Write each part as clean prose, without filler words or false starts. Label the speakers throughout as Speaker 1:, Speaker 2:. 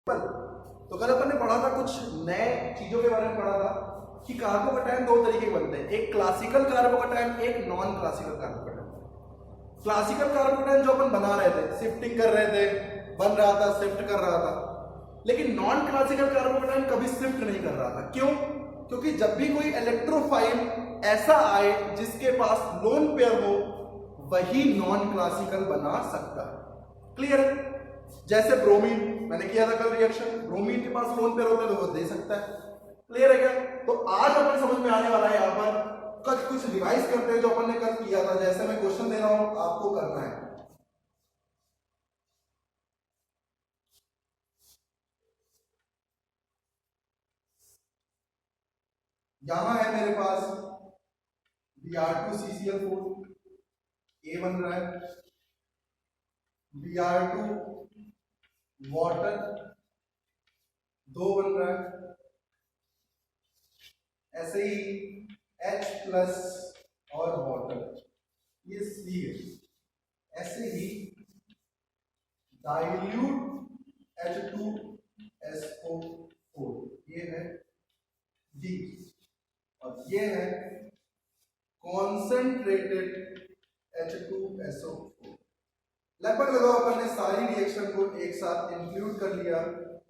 Speaker 1: तो कल अपन ने पढ़ा था, कुछ नए चीजों के बारे में पढ़ा था कि कार्बोकैटायन दो तरीके के बनते हैं, एक क्लासिकल कार्बोकैटायन, एक non classical carbocation. Classical carbocation जो अपन बना रहे थे, शिफ्टिंग कर रहे थे, बन रहा था, शिफ्ट कर रहा था, लेकिन नॉन क्लासिकल कार्बोकैटायन कभी शिफ्ट नहीं कर रहा था। क्यों? क्योंकि जब भी कोई इलेक्ट्रोफाइल ऐसा आए जिसके पास लोन पेयर हो, वही नॉन क्लासिकल बना सकता है। क्लियर है? जैसे ब्रोमीन, मैंने किया था कल रिएक्शन, ब्रोमीन के पास लोन पेयर होते तो वो दे सकता है। क्लियर है क्या? तो आज अपन समझ में आने वाला है, यहां पर कुछ रिवाइज करते हैं जो अपन ने कल किया था। जैसे मैं क्वेश्चन दे रहा हूं, आपको करना है। यहां है मेरे पास Br2CCl4, ए बन रहा है, Br2 वाटर 2 बन रहा है, ऐसे ही H प्लस और वाटर ये C है, ऐसे ही डाइल्यूट H2SO4 ये है D, और ये है कॉन्सेंट्रेटेड H2SO4। लगभग अपन ने सारी रिएक्शन को एक साथ इंक्लूड कर लिया,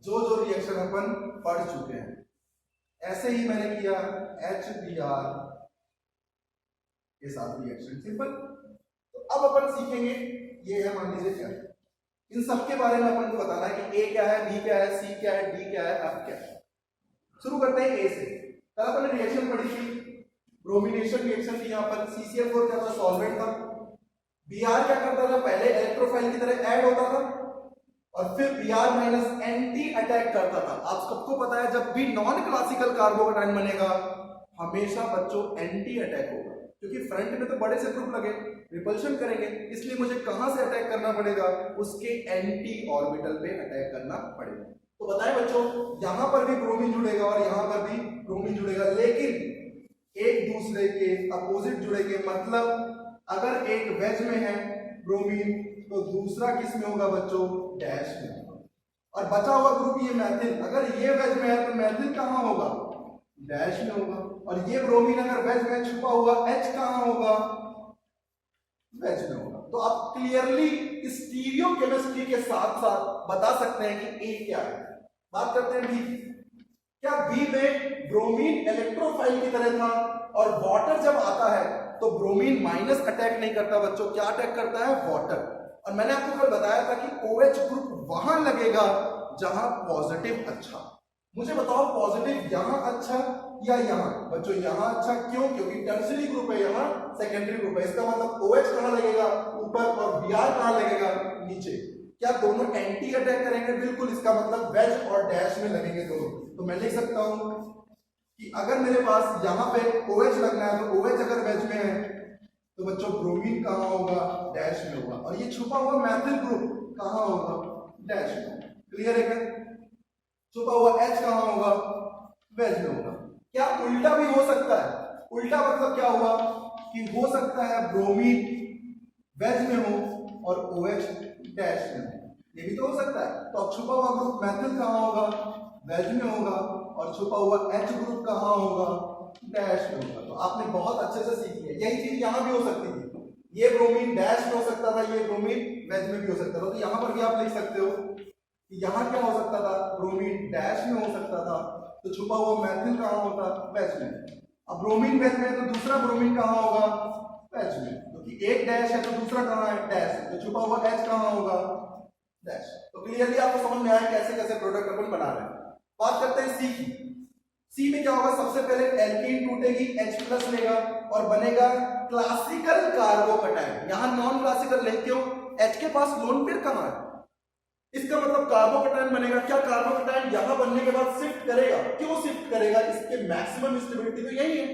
Speaker 1: जो जो रिएक्शन अपन पढ़ चुके हैं। ऐसे ही मैंने किया HBr के साथ रिएक्शन, सिंपल। तो अब अपन सीखेंगे, ये है मान लीजिए क्या, इन सब के बारे में अपन को बताना है कि A क्या है, B क्या है, C क्या है, D क्या है, F क्या है। शुरू करते हैं A से। कल अपन ने रिएक्शन पढ़ी थी, ब्रोमिनेशन रिएक्शन थी। यहाँ पर CCl4 क्या था, सॉल्वेंट था। Br क्या करता था, पहले इलेक्ट्रोफाइल की तरह ऐड होता था और फिर Br माइनस एंटी अटैक करता था। आप सबको पता है, जब भी नॉन क्लासिकल कार्बोकैटायन बनेगा हमेशा बच्चों एंटी अटैक होगा, क्योंकि फ्रंट में तो बड़े से ग्रुप लगे, रिपल्शन करेंगे, इसलिए मुझे कहां से अटैक करना पड़ेगा, उसके एंटी ऑर्बिटल पे अटैक करना पड़ेगा। तो बताएं बच्चों, यहां पर भी ब्रोमीन जुड़ेगा और यहां पर भी ब्रोमीन जुड़ेगा, लेकिन एक दूसरे के अपोजिट जुड़ेंगे। मतलब अगर एक वेज में है ब्रोमीन तो दूसरा किस में होगा बच्चों, डैश में होगा। और बचा हुआ ग्रुप ये मैथिल, अगर ये वेज में है तो मैथिल कहां होगा, डैश में होगा। और ये ब्रोमीन अगर वेज में छुपा हुआ H कहां होगा, वेज में होगा। तो आप क्लियरली स्टीरियो केमिस्ट्री के साथ साथ बता सकते हैं कि A क्या है। बात करते हैं B। क्या B में ब्रोमीन इलेक्ट्रोफाइल की तरह था और वाटर जब आता है तो ब्रोमीन माइनस अटैक नहीं करता बच्चों, क्या अटैक करता है, वाटर। और मैंने आपको कल बताया था कि OH ग्रुप वहां लगेगा जहां पॉजिटिव अच्छा। मुझे बताओ पॉजिटिव यहां अच्छा या यहां, बच्चों यहां अच्छा। क्यों? क्योंकि टर्शियरी ग्रुप है, यहां सेकेंडरी ग्रुप है। इसका मतलब OH कहां लगेगा, ऊपर, और Br कहां लगेगा, नीचे। क्या दोनों एंटी अटैक करेंगे? बिल्कुल, इसका मतलब वेज और डैश में लगेंगे दोनों। तो मैं लिख सकता हूं कि अगर मेरे पास यहां पे OH लगना है तो OH अगर वेज में है तो बच्चों ब्रोमीन कहां होगा, डैश में होगा। और ये छुपा हुआ मैथिल ग्रुप कहां होगा, डैश में। क्लियर है क्या? छुपा हुआ H कहां होगा, वेज में होगा। क्या उल्टा भी हो सकता है? उल्टा मतलब क्या हुआ कि हो सकता है ब्रोमीन वेज में हो और OH डैश में हो, ये भी तो हो सकता है। तो अब छुपा हुआ ग्रुप मैथिल कहां होगा, वेज में होगा, और छुपा हुआ H ग्रुप कहां होगा, डैश में होगा। तो आपने बहुत अच्छे से सीखी है। यही चीज यहां भी हो सकती थी, ये ब्रोमीन डैश में हो सकता था, ये ब्रोमीन वेज में भी हो सकता था। तो यहां पर भी आप लिख सकते हो कि यहां क्या हो सकता था, ब्रोमीन डैश में हो सकता था, तो छुपा हुआ मैथिल कहां होता, वेज में। अब ब्रोमीन वेज में तो दूसरा ब्रोमीन कहां होगा, वेज में, क्योंकि एक डैश है तो दूसरा कहां है, डैश। तो छुपा हुआ H कहां होगा, डैश। तो क्लियरली आपको समझ में आया कैसे कैसे प्रोडक्ट अपन बना रहे हैं। बात करते हैं C की। C में क्या होगा, सबसे पहले एल्कीन टूटेगी, H प्लस लेगा और बनेगा क्लासिकल कार्बोकैटायन। यहां नॉन क्लासिकल ले, क्यों? H के पास लोन पेयर कहां है, इसका मतलब कार्बोकैटायन बनेगा। क्या कार्बोकैटायन यहां बनने के बाद शिफ्ट करेगा? क्यों शिफ्ट करेगा? इसके मैक्सिमम स्टेबिलिटी तो यही है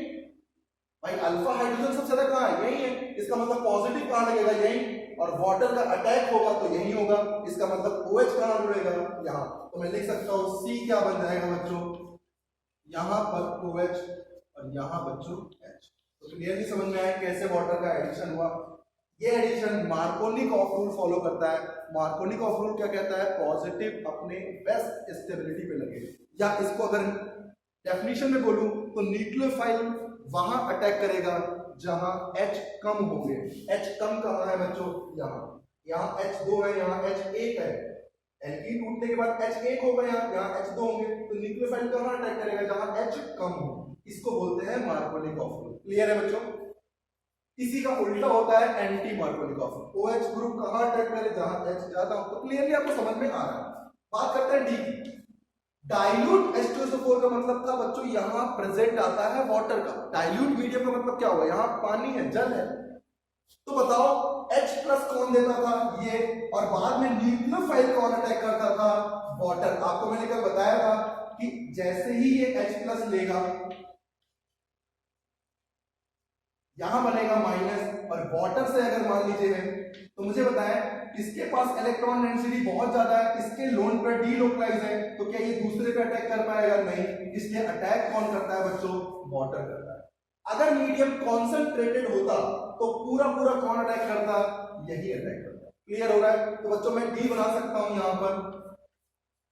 Speaker 1: भाई, अल्फा हाइड्रोजन सबसे ज्यादा कहां है, यही है। इसका मतलब पॉजिटिव कहां लगेगा, यही। और वाटर का अटैक होगा तो यही होगा, इसका मतलब OH कहां जुड़ेगा, यहां। तो मैं लिख सकता हूं C क्या बन जाएगा बच्चों, यहां पर OH और यहां बच्चों H। तो क्लियरली समझ में आया कैसे वाटर का एडिशन हुआ। ये एडिशन मार्कोनी का रूल फॉलो करता है। मार्कोनी का रूल क्या कहता है, पॉजिटिव अपने बेस्ट स्टेबिलिटी पे लगे, या इसको अगर डेफिनेशन में बोलूं तो न्यूक्लियोफाइल वहां अटैक करेगा जहां H कम होंगे। H कम कहां है बच्चों, यहाँ H2 है, यहाँ H1 है, एल्कीन टूटने के बाद H1 होगा, यहाँ H2 होंगे, तो न्यूक्लियोफाइल कहां अटैक करेगा, जहां H कम हो। इसको बोलते हैं मार्कोनिकॉफ रूल। क्लियर है बच्चों? इसी का उल्टा होता है anti Markovnikov rule. OH group कहां अटैक करे, जहां H ज्यादा हो। तो क्लियरली आपको समझ में आ रहा है। बात करते हैं डी की। डाइल्यूट H2SO4 का मतलब था बच्चों यहां प्रेजेंट आता है वाटर का। डाइल्यूट मीडियम का मतलब क्या हुआ, यहां पानी है, जल है। तो बताओ H प्लस कौन देता था, ये, और बाद में न्यूक्लियोफाइल कौन अटैक करता था, वाटर। आपको मैंने कल बताया था कि जैसे ही ये H प्लस लेगा यहां बनेगा माइनस, और वाटर से अगर मान लीजिए है तो मुझे बताएं इसके पास इलेक्ट्रॉन डेंसिटी बहुत ज्यादा है, इसके लोन पर डीलोकलाइज है, तो क्या ये दूसरे पे अटैक कर पाएगा, नहीं। इसलिए अटैक कौन करता है बच्चों, वाटर करता है। अगर मीडियम कॉन्सेंट्रेटेड होता तो पूरा पूरा कौन अटैक करता, यही अटैक करता। क्लियर हो रहा है? तो बच्चों मैं डी बना सकता हूं यहां पर।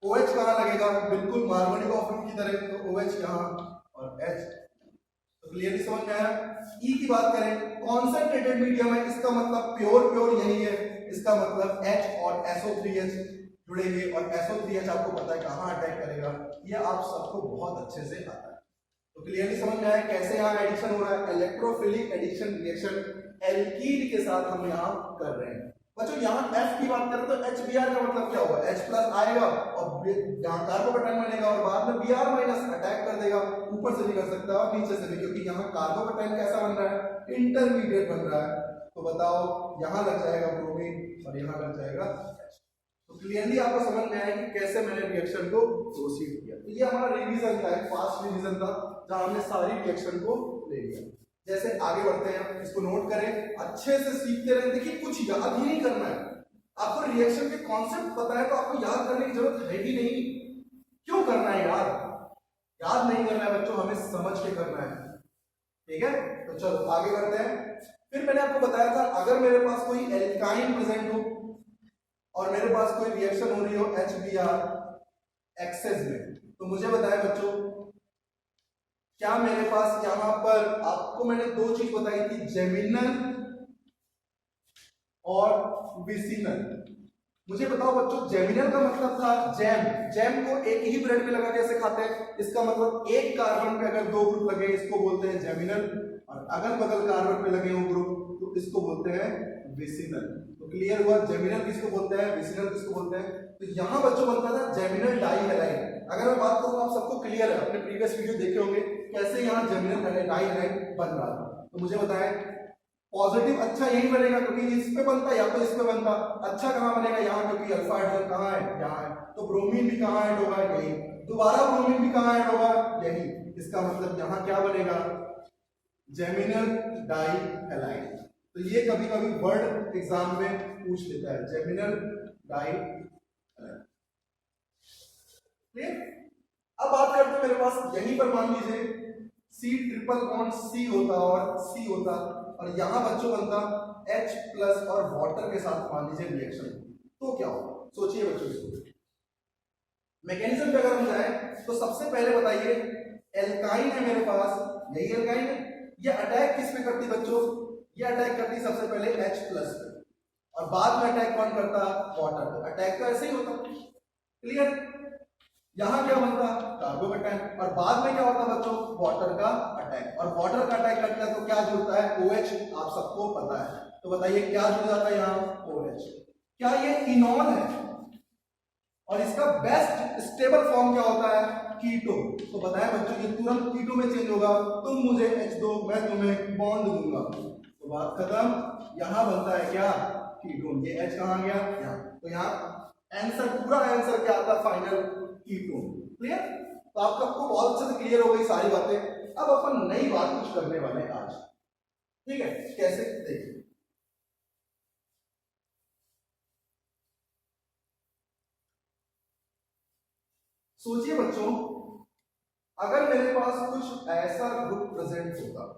Speaker 1: OH कहां लगेगा, बिल्कुल मार्कोनिकॉफ रूल की तरह, तो OH यहां और H। तो क्लियरली समझ में आया? ई की बात करें, कॉन्सेंट्रेटेड मीडियम है, इसका मतलब प्योर यही है, इसका मतलब H और SO3H जुड़ेंगे, और SO3H आपको पता है कहां अटैक करेगा, ये आप सबको बहुत अच्छे से आता है। तो क्लियरली समझ में आया कैसे यहाँ एडिक्शन हो रहा है, इलेक्ट्रोफिलिक एडिक्शन रिएक्शन एल्कीन के साथ हम यहाँ कर रहे हैं। बच्चों यहाँ F की बात करें तो HBr का मतलब क्या हुआ, H प्लस आएगा और यहाँ कार्बोकैटायन बनेगा, और बाद में Br माइनस अटैक कर देगा, ऊपर से भी कर सकता है और नीचे से भी, क्योंकि यहाँ कार्बोकैटायन कैसा बन रहा है, इंटरमीडिएट बन रहा है। तो बताओ यहाँ लग जाएगा ब्रोमीन और यहाँ लग जाएगा। तो क्लियरली आपको समझ में आया कि कैसे मैंने रिएक्शन को प्रोसीड किया। तो ये हमारा रिवीजन था, एक फास्ट रिवीजन था जहां हमने सारी रिएक्शन को ले लिया। जैसे आगे बढ़ते हैं, इसको नोट करें, अच्छे से सीखते रहें। देखिए कुछ याद ही नहीं करना है, आपको रिएक्शन के कॉन्सेप्ट पता है तो आपको याद करने की जरूरत है ही नहीं। क्यों करना है याद, याद नहीं करना है बच्चों, हमें समझ के करना है। ठीक है, तो चलो आगे बढ़ते हैं। फिर मैंने आपको बताया था अगर मेरे पास कोई एल्काइन प्रेजेंट हो और मेरे पास कोई रिएक्शन हो रही हो HBr एक्सेस में, तो मुझे बताएं बच्चों क्या मेरे पास यहां पर, आपको मैंने दो चीज बताई थी, जेमिनल और विसिनल। मुझे बताओ बच्चों जेमिनल का मतलब था जैम को एक ही ब्रेड पे लगा के ऐसे खाते हैं, इसका मतलब एक कार्बन पे अगर दो ग्रुप लगे इसको बोलते हैं जेमिनल, और अगल बगल कार्बन पे लगे हो ग्रुप तो इसको बोलते हैं विसिनल। तो क्लियर हुआ, जेमिनल किसको बोलते हैं, विसिनल किसको बोलते हैं। तो यहां बच्चों बनता था जेमिनल डाइहैलाइड। अगर मैं बात करूं आप सबको क्लियर है, अपने प्रीवियस वीडियो देखे होंगे कैसे यहाँ जेमिनल डाइहैलाइड बन रहा था। तो मुझे बताएं पॉजिटिव अच्छा यही बनेगा क्योंकि इस पे बनता है या तो इस पे बनता, अच्छा कहां बनेगा यहाँ, क्योंकि अल्फा हाइड्रोजन कहां है, यहाँ है, तो ब्रोमीन भी कहां ऐड होगा, यही, दोबारा ब्रोमीन भी कहां ऐड होगा, यही। इसका मतलब यहाँ क्या बनेगा, जेमिनल डाइहैलाइड। तो ये कभी कभी वर्ड एग्जाम में पूछ लेता है, जेमिनल डाइहैलाइड। क्लियर? अब बात करते हैं मेरे पास यहीं पर मान लीजिए C ट्रिपल बॉन्ड C होता और C होता, और यहां बच्चों बनता H प्लस और वाटर के साथ मान लीजिए रिएक्शन, तो क्या होगा, सोचिए बच्चों इसको। मैकेनिज्म पे अगर हम जाए तो सबसे पहले बताइए एल्काइन है मेरे पास, यही एल्काइन है, ये अटैक किस पे करती बच्चों, ये अटैक करती सबसे पहले H प्लस पे, और बाद में अटैक कौन करता, वाटर पे। अटैक तो ऐसे ही होता। क्लियर? यहां क्या बनता, कार्बोकैटायन, और बाद में क्या होता बच्चों, वाटर का अटैक, और वाटर का अटैक करता है तो क्या जुड़ता है, OH, आप सबको पता है। तो बताइए क्या जुड़ जाता है यहाँ, OH। क्या ये इनॉल है, और इसका बेस्ट स्टेबल फॉर्म क्या होता है, कीटो। तो बताएं बच्चों ये तुरंत कीटो में चेंज होगा, तुम मुझे H दो मैं तुम्हें बॉन्ड दूंगा, तो बात खत्म। यहां बनता है क्या, कीटोन। ये H कहां गया, यहाँ। तो यहाँ आंसर, पूरा आंसर क्या आता है, फाइनल कीटोन। क्लियर? तो आपको बहुत अच्छे से क्लियर हो गई सारी बातें। अब अपन नई बात कुछ करने वाले हैं आज, ठीक है, कैसे देखिए। सोचिए बच्चों अगर मेरे पास कुछ ऐसा ग्रुप प्रेजेंट होता,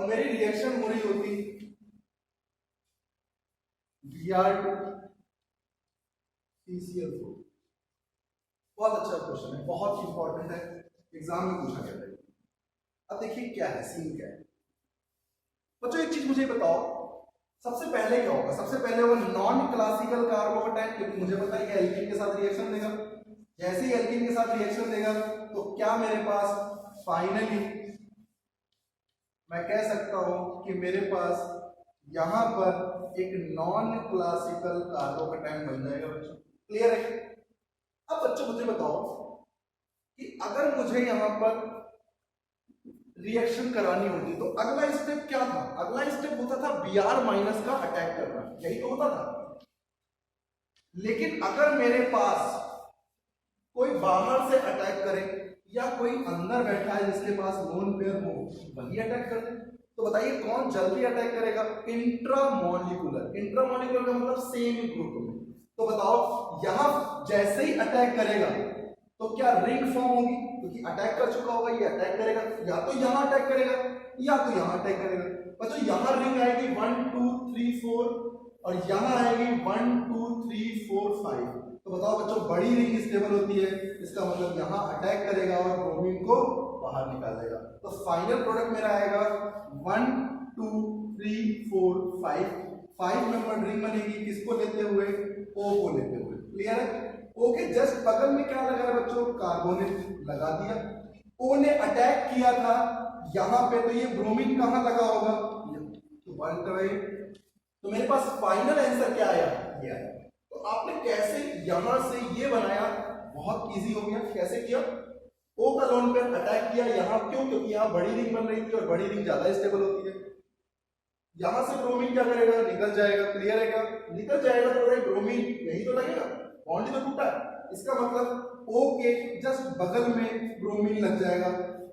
Speaker 1: और मेरी रिएक्शन हो रही होती Br2 CCl4। बहुत अच्छा क्वेश्चन है, बहुत इंपॉर्टेंट है, एग्जाम में पूछा गया है। अब देखिए क्या है, सीन क्या है बच्चों। एक चीज मुझे बताओ, सबसे पहले क्या होगा? सबसे पहले होगा नॉन क्लासिकल कार्बोकेटाइन, क्योंकि मुझे पता है कि एल्कीन के साथ रिएक्शन देगा। जैसे ही एल्कीन के साथ रिएक्शन देगा तो क्या मेरे पास फाइनली मैं कह सकता हूं कि मेरे पास यहां पर एक नॉन क्लासिकल कार्बोकेटाइन बन जाएगा बच्चों। क्लियर है? अब बच्चों मुझे बताओ कि अगर मुझे यहां पर रिएक्शन करानी होती तो अगला स्टेप क्या था? अगला स्टेप होता था Br माइनस का अटैक करना, यही तो होता था। लेकिन अगर मेरे पास कोई बाहर से अटैक करे या कोई अंदर बैठा है जिसके पास लोन पेयर हो, वही अटैक कर दे, तो बताइए कौन जल्दी अटैक करेगा? इंट्रामोलिकुलर। इंट्रामोलिकुलर का मतलब सेम ग्रुप में। तो बताओ यहां जैसे ही अटैक करेगा तो क्या रिंग फॉर्म होगी? क्योंकि अटैक कर चुका होगा, ये अटैक करेगा, या तो यहां अटैक करेगा या तो यहां अटैक करेगा। बच्चों यहां रिंग आएगी 1 2 3 4 और यहां आएगी 1 2 3 4 5। तो बताओ बच्चों बड़ी रिंग स्टेबल होती है, इसका मतलब यहां अटैक करेगा और ब्रोमीन को बाहर निकाल देगा। तो फाइनल प्रोडक्ट मेरा आएगा 1 2 3 4 5। 5 मेंबर रिंग बनेगी, किसको लेते हुए? O को लेते हुए। क्लियर है? O के जस्ट बगल में क्या लगा है बच्चों? कार्बोनेट लगा दिया। O ने अटैक किया था यहां पे, तो ये ब्रोमीन कहां लगा होगा? तो 1 तो मेरे पास फाइनल आंसर क्या आया? ये आया। तो आपने कैसे यहां से ये बनाया? बहुत इजी हो गया। कैसे किया? O का लोन पेयर अटैक किया यहां, क्यों? क्योंकि यहां बड़ी रिंग बन रही थी और बड़ी रिंग ज्यादा स्टेबल होती है। यहां से ब्रोमीन क्या करेगा? निकल जाएगा। क्लियर है क्या? निकल जाएगा तो भाई ब्रोमीन यही तो लगेगा, बॉन्ड ही तो टूटा है। इसका मतलब O के जस्ट बगल में ब्रोमीन लग जाएगा,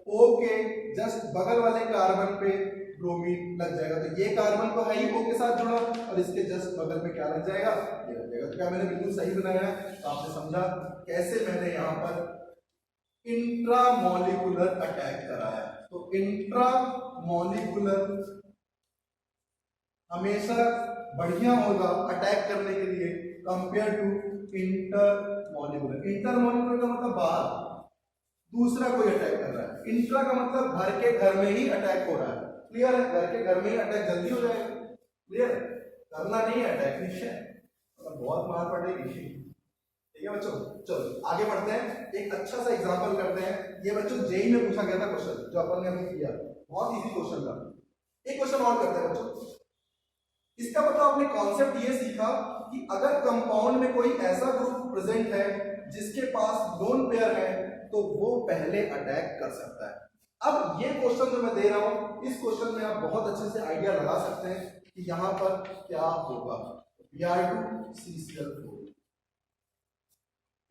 Speaker 1: O के जस्ट बगल वाले कार्बन पे ब्रोमीन लग जाएगा। तो ये कार्बन तो है ही O के साथ जुड़ा और इसके जस्ट बगल में क्या लग जाएगा? ये लग जाएगा। तो क्या मैंने बिल्कुल सही बनाया है? तो आपने समझा कैसे मैंने यहां पर इंट्रामोलिकुलर अटैक कराया। तो इंट्रामोलिकुलर हमेशा बढ़िया होगा अटैक करने के लिए कंपेयर टू इंटरमोलिकुलर। इंटरमोलिकुलर का मतलब बाहर दूसरा कोई अटैक कर रहा है, इंट्रा का मतलब घर के घर में ही अटैक हो रहा है। क्लियर है? घर के घर में ही अटैक जल्दी हो जाएगा। क्लियर है? करना नहीं है अटैक, निश्चय बहुत मार पड़ेगी। ठीक है बच्चों, चलो आगे बढ़ते हैं। एक अच्छा सा एग्जांपल करते हैं। ये बच्चों जेई में पूछा गया था क्वेश्चन, जो अपन ने अभी किया, बहुत इजी क्वेश्चन था। एक क्वेश्चन और करते हैं बच्चों। इसका मतलब आपने कॉन्सेप्ट ये सीखा कि अगर कंपाउंड में कोई ऐसा ग्रुप प्रेजेंट है जिसके पास लोन पेयर है तो वो पहले अटैक कर सकता है। अब ये क्वेश्चन जो मैं दे रहा हूं, इस क्वेश्चन में आप बहुत अच्छे से आइडिया लगा सकते हैं कि यहां पर क्या होगा। Br2 CCl4।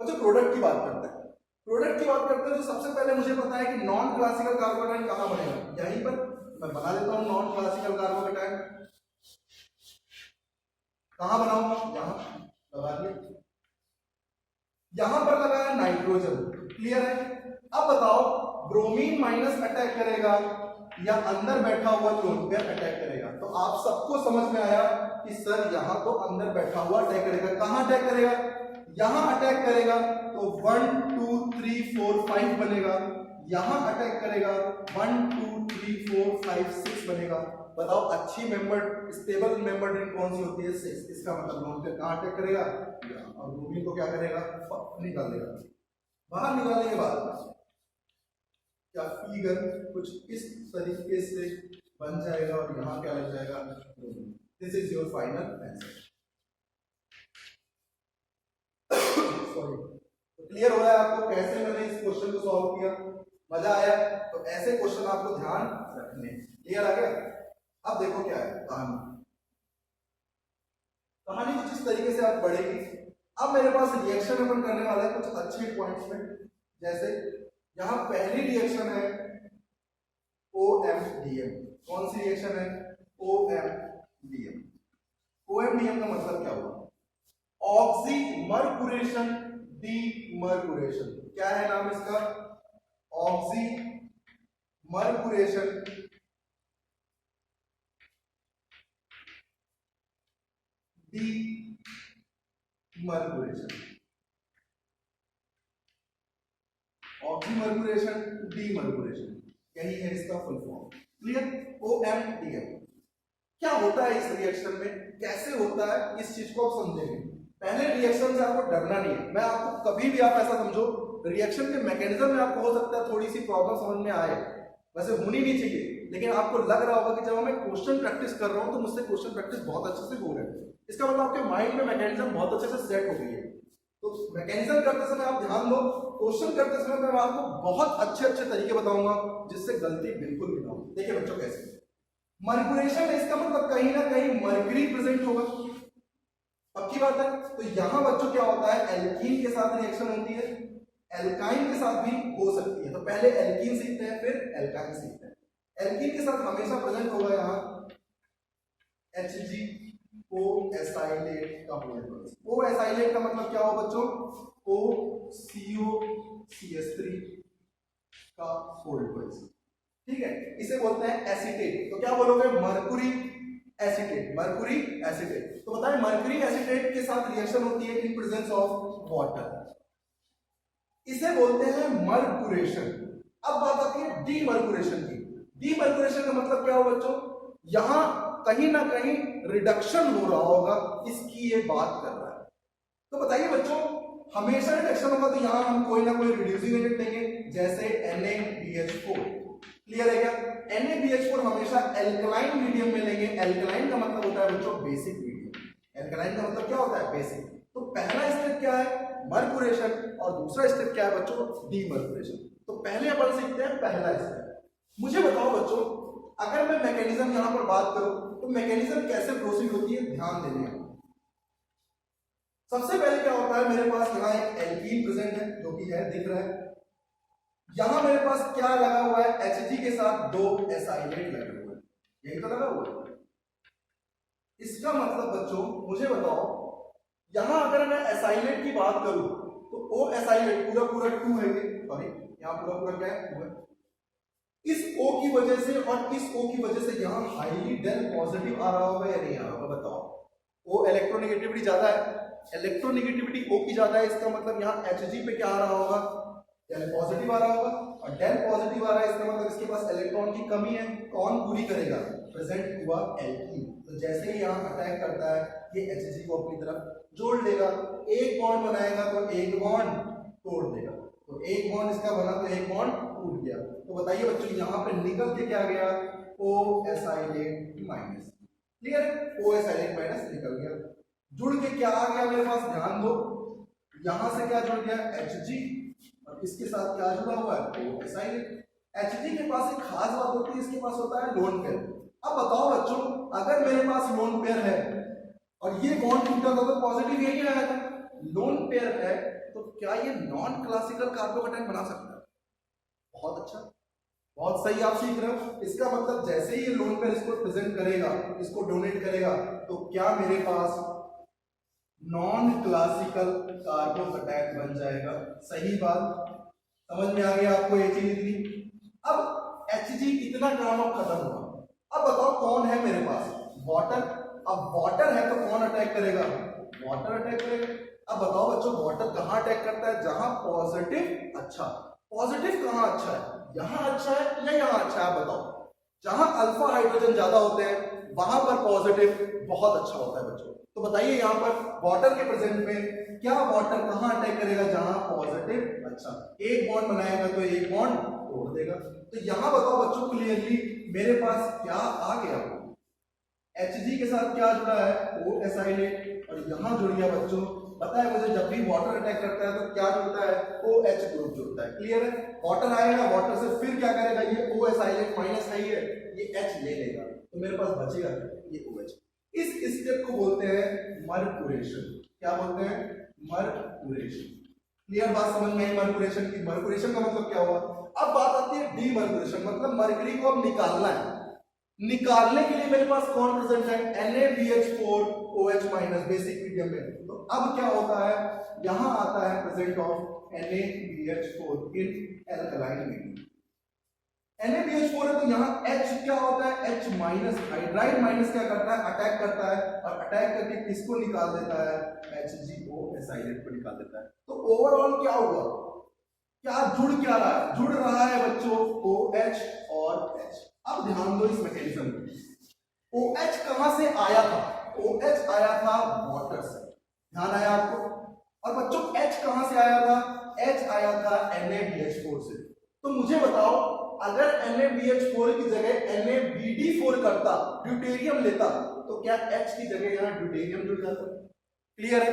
Speaker 1: अच्छा प्रोडक्ट की बात करते हैं। प्रोडक्ट की बात करते हैं तो सबसे पहले मुझे पता है कि नॉन क्लासिकल कार्बोकेटाइन कहां बनेगा? यहीं पर मैं बना देता हूं नॉन क्लासिकल कार्बोकेटाइन। कहां बनाऊंगा? यहां लगा दिया। यहां पर लगा है नाइट्रोजन। क्लियर है? अब बताओ ब्रोमीन माइनस अटैक करेगा या अंदर बैठा हुआ लोन पेयर अटैक करेगा? तो आप सबको समझ में आया कि सर यहां तो अंदर बैठा हुआ अटैक करेगा। कहां अटैक करेगा? यहां अटैक करेगा तो 1 2 3 4 5 बनेगा। यहां अटैक करेगा 1 2 3 4 5 6 बनेगा। बताओ अच्छी मेंबर स्टेबल मेंबर रिंग कौन सी होती है? 6। इसका मतलब लोन पेयर कहां अटैक करेगा? और ब्रोमीन को क्या करेगा? निकाल देगा। बाहर निकालने के बाद क्या फिगर कुछ इस तरीके से बन जाएगा और यहां क्या लग जाएगा? This is your final answer. Sorry, तो क्लियर हो रहा है आपको कैसे मैंने इस क्वेश्चन को सॉल्व किया? मजा आया? तो ऐसे क्वेश्चन आपको ध्यान रखने। क्लियर आ गया? अब देखो क्या है कहानी। कहानी कुछ इस तरीके से आप पढ़ेगी। अब मेरे पास रिएक्शन अपन करने वाला है कुछ अच्छे पॉइंट्स में। जैसे यहां पहली रिएक्शन है OMDM। कौन सी रिएक्शन है? OMDM। OMDM का मतलब क्या हुआ? ऑक्सीमर्कुरेशन डीमर्कुरेशन। क्या है नाम इसका? ऑक्सीमर्कुरेशन डीमर्कुरेशन, ऑक्सीमर्कुरेशन, डीमर्कुरेशन, यही है इसका फुल फॉर्म। क्लियर? OMDM। क्या होता है इस रिएक्शन में, कैसे होता है, इस चीज को आप समझेंगे। पहले रिएक्शन से आपको डरना नहीं है। मैं आपको कभी भी, आप ऐसा समझो, रिएक्शन के मैकेनिज्म में आपको हो सकता है थोड़ी सी प्रॉब्लम समझ में आए, वैसे होनी नहीं चाहिए, लेकिन आपको लग रहा होगा कि जब मैं क्वेश्चन प्रैक्टिस कर रहा हूं तो मुझसे क्वेश्चन प्रैक्टिस बहुत अच्छे से हो रहा है, इसका मतलब आपके माइंड में मैकेनिज्म बहुत अच्छे से सेट हो गई है। तो मैकेनिज्म करते समय आप ध्यान दो, क्वेश्चन करते समय मैं आपको बहुत अच्छे अच्छे तरीके बताऊंगा जिससे गलती बिल्कुल भी ना हो। देखिए बच्चों कैसे मर्कुरेशन है, इसका मतलब कहीं ना कहीं मर्करी प्रेजेंट होगा, पक्की बात है। तो यहां बच्चों क्या होता है, एल्कीन के साथ रिएक्शन होती है, एल्काइन के साथ भी हो सकती है। तो पहले एल्कीन सीखते हैं फिर एल्काइन सीखते हैं। एल्कीन के साथ हमेशा प्रेजेंट होगा यहाँ HgO एसाइलेट का होल प्रोडक्ट। O एसाइलेट का मतलब क्या हो बच्चों, OCO-CH3 का होल प्रोडक्ट, ठीक है। इसे बोलते हैं एसीटेट। तो क्या बोलोगे, मर्कुरी एसीटेट, मर्कुरी एसीटेट। तो बताएं मर्कुरी एसीटेट के साथ रिएक्शन होती है इन प्रेजेंस ऑफ वाटर, इसे बोलते हैं मर्कुरेशन। अब बात आती है डीमर्कुरेशन की। डीमर्कुरेशन का मतलब क्या होगा बच्चों, यहां कहीं ना कहीं रिडक्शन हो रहा होगा, इसकी ये बात कर रहा है। तो बताइए बच्चों, हमेशा रिडक्शन होगा तो यहां हम कोई ना कोई रिड्यूसिंग एजेंट लेंगे, जैसे NaBH4। क्लियर है क्या? NaBH4 हमेशा एल्कलाइन मीडियम में लेंगे। एल्कलाइन का मतलब होता है बच्चों बेसिक मीडियम। एल्कलाइन का मतलब क्या होता है, बेसिक। तो पहला स्टेप क्या है, मर्कुरेशन, और दूसरा स्टेप क्या है बच्चों, डीमर्कुरेशन। तो पहले अपन सीखते हैं पहला स्टेप। मुझे बताओ बच्चों, अगर मैं मैकेनिज्म यहां पर बात करूं तो मैकेनिज्म कैसे प्रोसीड होती है, ध्यान देने हैं। सबसे पहले क्या होता है, मेरे पास यहां एक एल्कीन प्रेजेंट है जो कि है, दिख रहा है। यहां मेरे पास क्या लगा हुआ है, Hg के साथ 2 एसाइलेट लगे हुए हैं, यही तो लगा हुआ है। इसका मतलब बच्चों मुझे बताओ, यहां अगर मैं एसाइलेट की बात करूं तो O एसाइलेट पूरा पूरा 2 है, सॉरी यहां पूरा पूरा क्या है, 2 है। इस O की वजह से और इस O की वजह से यहां हाईली डेल पॉजिटिव आ रहा होगा या नहीं आ रहा होगा, बताओ। O इलेक्ट्रोनेगेटिविटी ज्यादा है, इलेक्ट्रोनेगेटिविटी O की ज्यादा है, इसका मतलब यहां Hg पे क्या आ रहा होगा, डेल पॉजिटिव आ रहा होगा। और डेल पॉजिटिव आ रहा है, इसका मतलब इसके पास इलेक्ट्रॉन की कमी है, कौन पूरी करेगा, प्रेजेंट हुआ एल्कीन। तो जैसे ही यहां अटैक करता है, ये Hg को अपनी तरफ जोड़ लेगा, एक बॉन्ड बनाएगा तो एक बॉन्ड तोड़ देगा। तो एक बॉन्ड इसका बना तो एक बॉन्ड टूट गया। तो बताइए बच्चों, यहां पे निकल के क्या गया, O एसाइलेट माइनस। क्लियर है, O एसाइलेट माइनस निकल गया। जुड़ के क्या आ गया मेरे पास, ध्यान दो, यहां से क्या जुड़ गया, Hg, और इसके साथ क्या जुड़ा हुआ है, O एसाइलेट। Hg के पास एक खास बात होती है, इसके पास होता है लोन पेयर। अब बताओ बच्चों, अगर मेरे पास लोन पेयर है और ये बॉन्ड टूटा था तो पॉजिटिव यही आया था, लोन पेयर है, तो क्या ये नॉन क्लासिकल कार्बोकेटाइन बना सकता है? बहुत अच्छा, बहुत सही, आप सीख रहे हो। इसका मतलब जैसे ही ये लोन पेयर इसको प्रेजेंट करेगा, इसको डोनेट करेगा, तो क्या मेरे पास नॉन क्लासिकल कार्बोकेटाइन बन जाएगा। सही बात, समझ में आ गया आपको ये चीज इतनी। अब Hg इतना काम अब खत्म हुआ। अब बताओ कौन है मेरे पास, वाटर। अब वाटर है तो कौन अटैक करेगा, वाटर अटैक करेगा। अब बताओ बच्चों, वाटर कहां अटैक करता है, जहां पॉजिटिव, अच्छा पॉजिटिव कहां अच्छा है, यहां अच्छा है या यहां अच्छा है, बताओ। जहां अल्फा हाइड्रोजन ज्यादा होते हैं वहां पर पॉजिटिव बहुत अच्छा होता है बच्चों। तो बताइए यहां पर वाटर के प्रेजेंट में क्या वाटर कहां अटैक करेगा, जहां पॉजिटिव, अच्छा एक बॉन्ड बनाएगा तो एक बॉन्ड तोड़ देगा। तो यहां बताओ बच्चों क्लियरली मेरे पास क्या आ गया, Hg के साथ क्या जुड़ा है, O एसाइलेट, और यहां जुड़ गया बच्चों, पता है मुझे, जब भी वाटर अटैक करता है तो क्या जुड़ता है, OH ग्रुप जुड़ता है। क्लियर है, वाटर आएगा, वाटर से फिर क्या करेगा, ये O एसाइलेट माइनस है, ये H ले लेगा, तो मेरे पास बचेगा ये OH। इस स्टेप को बोलते हैं मर्कुरेशन। क्या बोलते हैं, मर्कुरेशन। क्लियर बात समझ में आई मर्कुरेशन की। मर्कुरेशन का मतलब क्या हुआ। अब बात आती है डीमर्कुरेशन, मतलब मरकरी को अब निकालना है। निकालने के लिए मेरे पास कौन प्रेजेंट है, NaBH4OH माइनस बेसिक मीडियम में। तो अब क्या होता है, यहां आता है present of NaBH4 in alkaline medium. NaBH4 है तो यहाँ H क्या होता है, H माइनस, हाइड्राइड माइनस क्या करता है, अटैक करता है और अटैक करके किसको निकाल देता है, HgO एसाइलेट को निकाल देता है। तो ओवरऑल क्या हुआ, क्या जुड़ क्या रहा है, जुड़ रहा है बच्चों OH और H। अब ध्यान दो इस मैकेनिज्म में, OH कहां से आया था, OH आया था वाटर से, ध्यान आया आपको। और बच्चों H कहां से आया था, H आया था NaBH4 से। तो मुझे बताओ अगर NaBH4 की जगह NaBD4 करता, ड्यूटेरियम लेता, तो क्या H की जगह यहां ड्यूटेरियम जुड़ जाता, क्लियर है।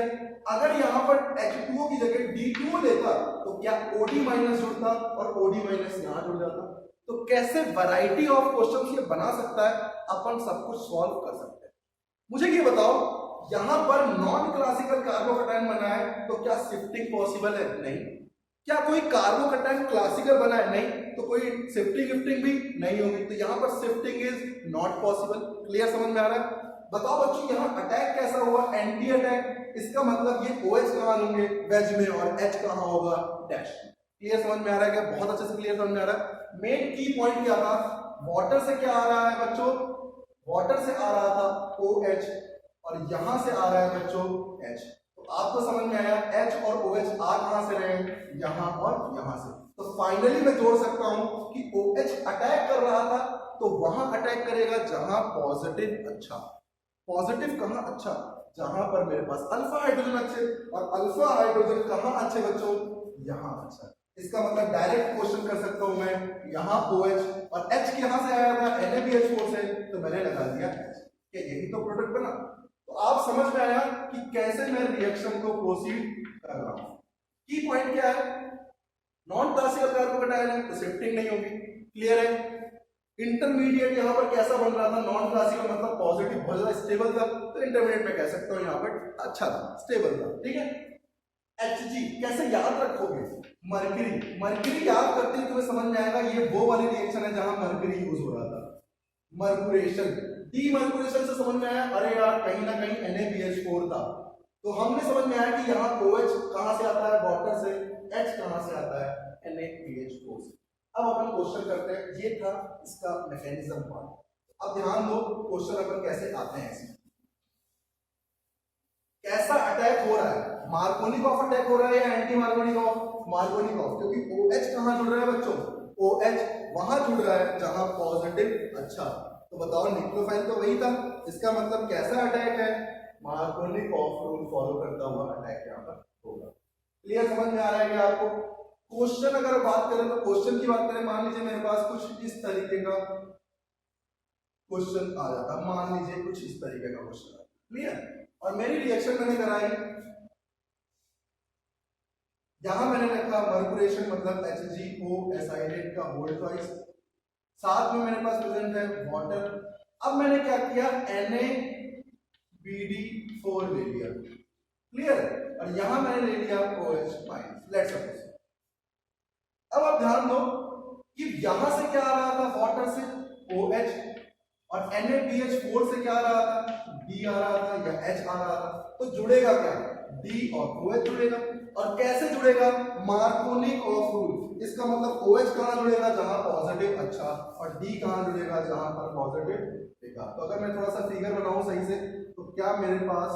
Speaker 1: अगर यहां पर H2O की जगह D2O लेता तो क्या OD माइनस जुड़ता और OD माइनस यहां जुड़ जाता। तो कैसे वैरायटी ऑफ क्वेश्चंस ये बना सकता है, अपन सब कुछ सॉल्व कर सकते हैं। मुझे ये बताओ यहां पर नॉन क्लासिकल कार्बोकैटायन बना है तो क्या शिफ्टिंग पॉसिबल है, नहीं। क्या कोई कार्बोकैटायन क्लासिकल बना है, नहीं। तो कोई शिफ्टिंग गिफ्टिंग भी नहीं होगी, तो यहां पर shifting is not possible. Clear, समझ में आ रहा है। बताओ बच्चों यहाँ अटैक कैसा हुआ, एंटी अटैक, इसका मतलब ये OH कहां होंगे, वेज में, और H कहां होगा, डैश। क्लियर, समझ में आ रहा है क्या, बहुत अच्छे से क्लियर समझ में आ रहा है। मेन की पॉइंट क्या था, वाटर से क्या आ रहा है बच्चों, वाटर से आ रहा था OH और यहां से आ रहा है बच्चों H। तो आपको समझ में आया H और OH आ कहां से रहे हैं, यहां और यहां से। तो फाइनली मैं जोड़ सकता हूं कि OH अटैक कर रहा था तो वहां अटैक करेगा जहां पॉजिटिव अच्छा, पॉजिटिव कहां अच्छा, जहां पर मेरे पास अल्फा हाइड्रोजन अच्छे, और अल्फा हाइड्रोजन कहां अच्छे बच्चों, यहां अच्छा। इसका मतलब डायरेक्ट क्वेश्चन कर सकता हूं मैं, यहां OH और H कहां से आया था, NaBH4 से, तो मैंने लगा दिया H, कि यही तो प्रोडक्ट बना। तो आप समझ में आया कि कैसे मैं रिएक्शन को प्रोसीड कर रहा हूं। की पॉइंट क्या है, नॉन क्लासिकल कार्बोकैटायन है तो शिफ्टिंग नहीं होगी, क्लियर है। इंटरमीडिएट यहां पर कैसा बन रहा था, नॉन क्लासिकल मतलब पॉजिटिव बहुत ज्यादा स्टेबल था, तो इंटरमीडिएट में कह सकता हूं यहां पर अच्छा था, स्टेबल था, ठीक है। Hg कैसे याद रखोगे, मरकरी, मरकरी याद करते ही तुम्हें समझ में आएगा ये वो वाली रिएक्शन है जहां मरकरी यूज हो रहा था, मर्कुरेशन। डीमर्कुरेशन से समझ में आया, अरे यार कहीं ना कहीं NaBH4 था, तो हमने समझ में आया कि यहाँ OH कहां से आता है, वाटर से, H कहां से आता है, NaBH4 से। अब अपन क्वेश्चन करते हैं, ये था इसका मैकेनिज्म पार्ट। अब ध्यान दो क्वेश्चन अपन कैसे आते हैं इसमें, कैसा अटैक हो रहा है, मार्कोनिक ऑफ अटैक हो रहा है या एंटी मार्कोनिक ऑफ, मार्कोनिक ऑफ, क्योंकि OH कहां जुड़ रहा है बच्चों, OH वहां जुड़ रहा है जहां पॉजिटिव अच्छा। तो बताओ न्यूक्लियोफाइल तो वही था, इसका मतलब कैसा अटैक है, मार्कोनिक ऑफ रूल फॉलो करता हुआ अटैक यहां पर होगा। क्लियर, समझ में आ रहा है क्या आपको। क्वेश्चन अगर बात करें तो क्वेश्चन की बात करें, मान लीजिए मेरे पास कुछ इस तरीके का क्वेश्चन आ जाता, मान लीजिए कुछ इस तरीके का क्वेश्चन आता, क्लियर। और मेरी रिएक्शन मैंने कराई, यहां मैंने लिखा मर्कुरेशन मतलब HgO एसाइलेट का होल ट्वाइस, साथ में मेरे पास प्रेजेंट है वाटर। अब मैंने क्या किया, NaBD4 ले लिया, क्लियर, और यहां मैंने ले लिया OH माइनस, लेट्स सपोज। अब आप ध्यान दो कि यहां से क्या आ रहा था, वाटर से OH, और NaBH4 से क्या आ रहा था, D आ रहा था या H आ रहा था, तो जुड़ेगा क्या, D और OH जुड़ेगा। और कैसे जुड़ेगा, मार्कोनिक ऑफ रूल, इसका मतलब OH कहां जुड़ेगा जहां पॉजिटिव अच्छा, और D कहां जुड़ेगा जहां पर पॉजिटिव देखा। तो अगर मैं थोड़ा सा फिगर बनाऊं सही से, तो क्या मेरे पास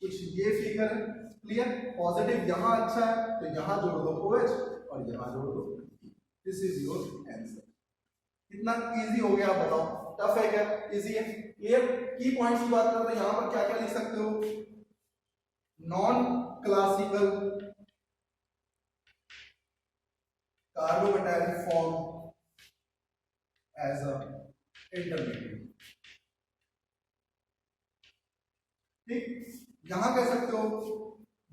Speaker 1: कुछ ये फिगर है, क्लियर, पॉजिटिव यहां अच्छा है तो यहां जोड़ दो OH और यहां जोड़ दो, दिस इज योर आंसर। कितना इजी हो गया, बताओ, टफ है क्या, इजी है, क्लियर। की पॉइंट्स की बात करते हैं, यहां पर क्या क्या लिख सकते हो, non classical carbocation form as a intermediate, ठीक। यहां कह सकते हो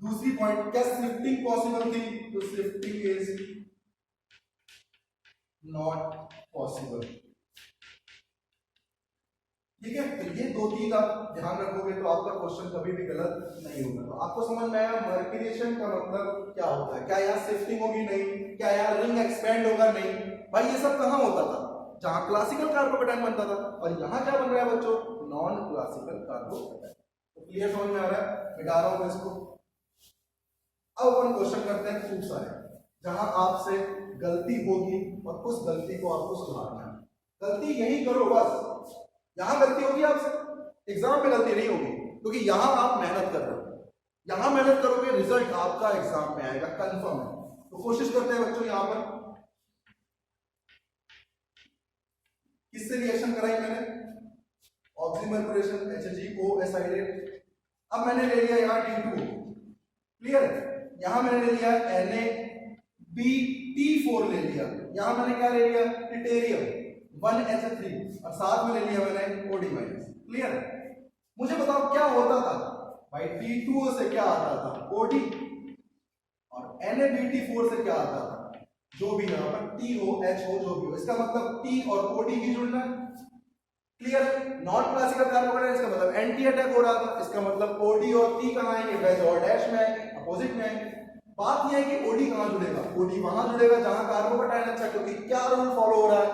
Speaker 1: दूसरी पॉइंट, क्या शिफ्टिंग पॉसिबल थी, तो शिफ्टिंग इज नॉट पॉसिबल, ठीक है। तो ये दो तीन आप ध्यान रखोगे तो आपका क्वेश्चन कभी भी गलत नहीं होगा। तो आपको समझ में आया मर्कुरेशन का मतलब क्या होता है, क्या यहाँ शिफ्टिंग होगी, नहीं। क्या यहाँ रिंग एक्सपेंड होगा, नहीं। भाई ये सब कहाँ होता था, जहां क्लासिकल कार्बोकैटायन बनता था, और यहाँ क्या बन रहा है बच्चों, नॉन क्लासिकल कार्बोकैटायन। तो क्लियर, समझ में आ रहा है, मिटा रहा हूं इसको। अब अपन क्वेश्चन करते हैं खूब सारे, जहां आपसे गलती होगी और उस गलती को आपको सुधारना है। गलती यही करो बस, यहां गलती होगी आपसे, एग्जाम में गलती नहीं होगी, क्योंकि यहां आप मेहनत कर रहे हो, यहां मेहनत करोगे रिजल्ट आपका एग्जाम में आएगा, कंफर्म है। तो कोशिश करते हैं बच्चों, यहां पर किससे रिएक्शन कराई मैंने, ऑक्सीमर्कुलेशन HgOSiO। अब मैंने ले लिया यहाँ T2, क्लियर है, यहां मैंने ले लिया NaBT4 ले लिया, यहां मैंने क्या ले लिया, ट्रिटेरियम 1H3 और साथ में ले लिया मैंने OD-, क्लियर है। मुझे बताओ क्या होता था भाई, T2O से क्या आता था, OD, और NaBT4 से क्या आता था, जो भी यहां पर TOH जो भी हो, इसका मतलब T और OD की जुड़ना है, क्लियर। नॉन क्लासिकल कार्बोकेटायन इसका मतलब एंटी अटैक हो रहा था, इसका मतलब OD और T कहां आएंगे, बेस और डैश में आएंगे, अपोजिट में आएंगे। बात यह है कि OD कहां जुड़ेगा, OD वहां जुड़ेगा जहां कार्बोकेटायन अच्छा, क्योंकि क्या रूल फॉलो हो रहा है,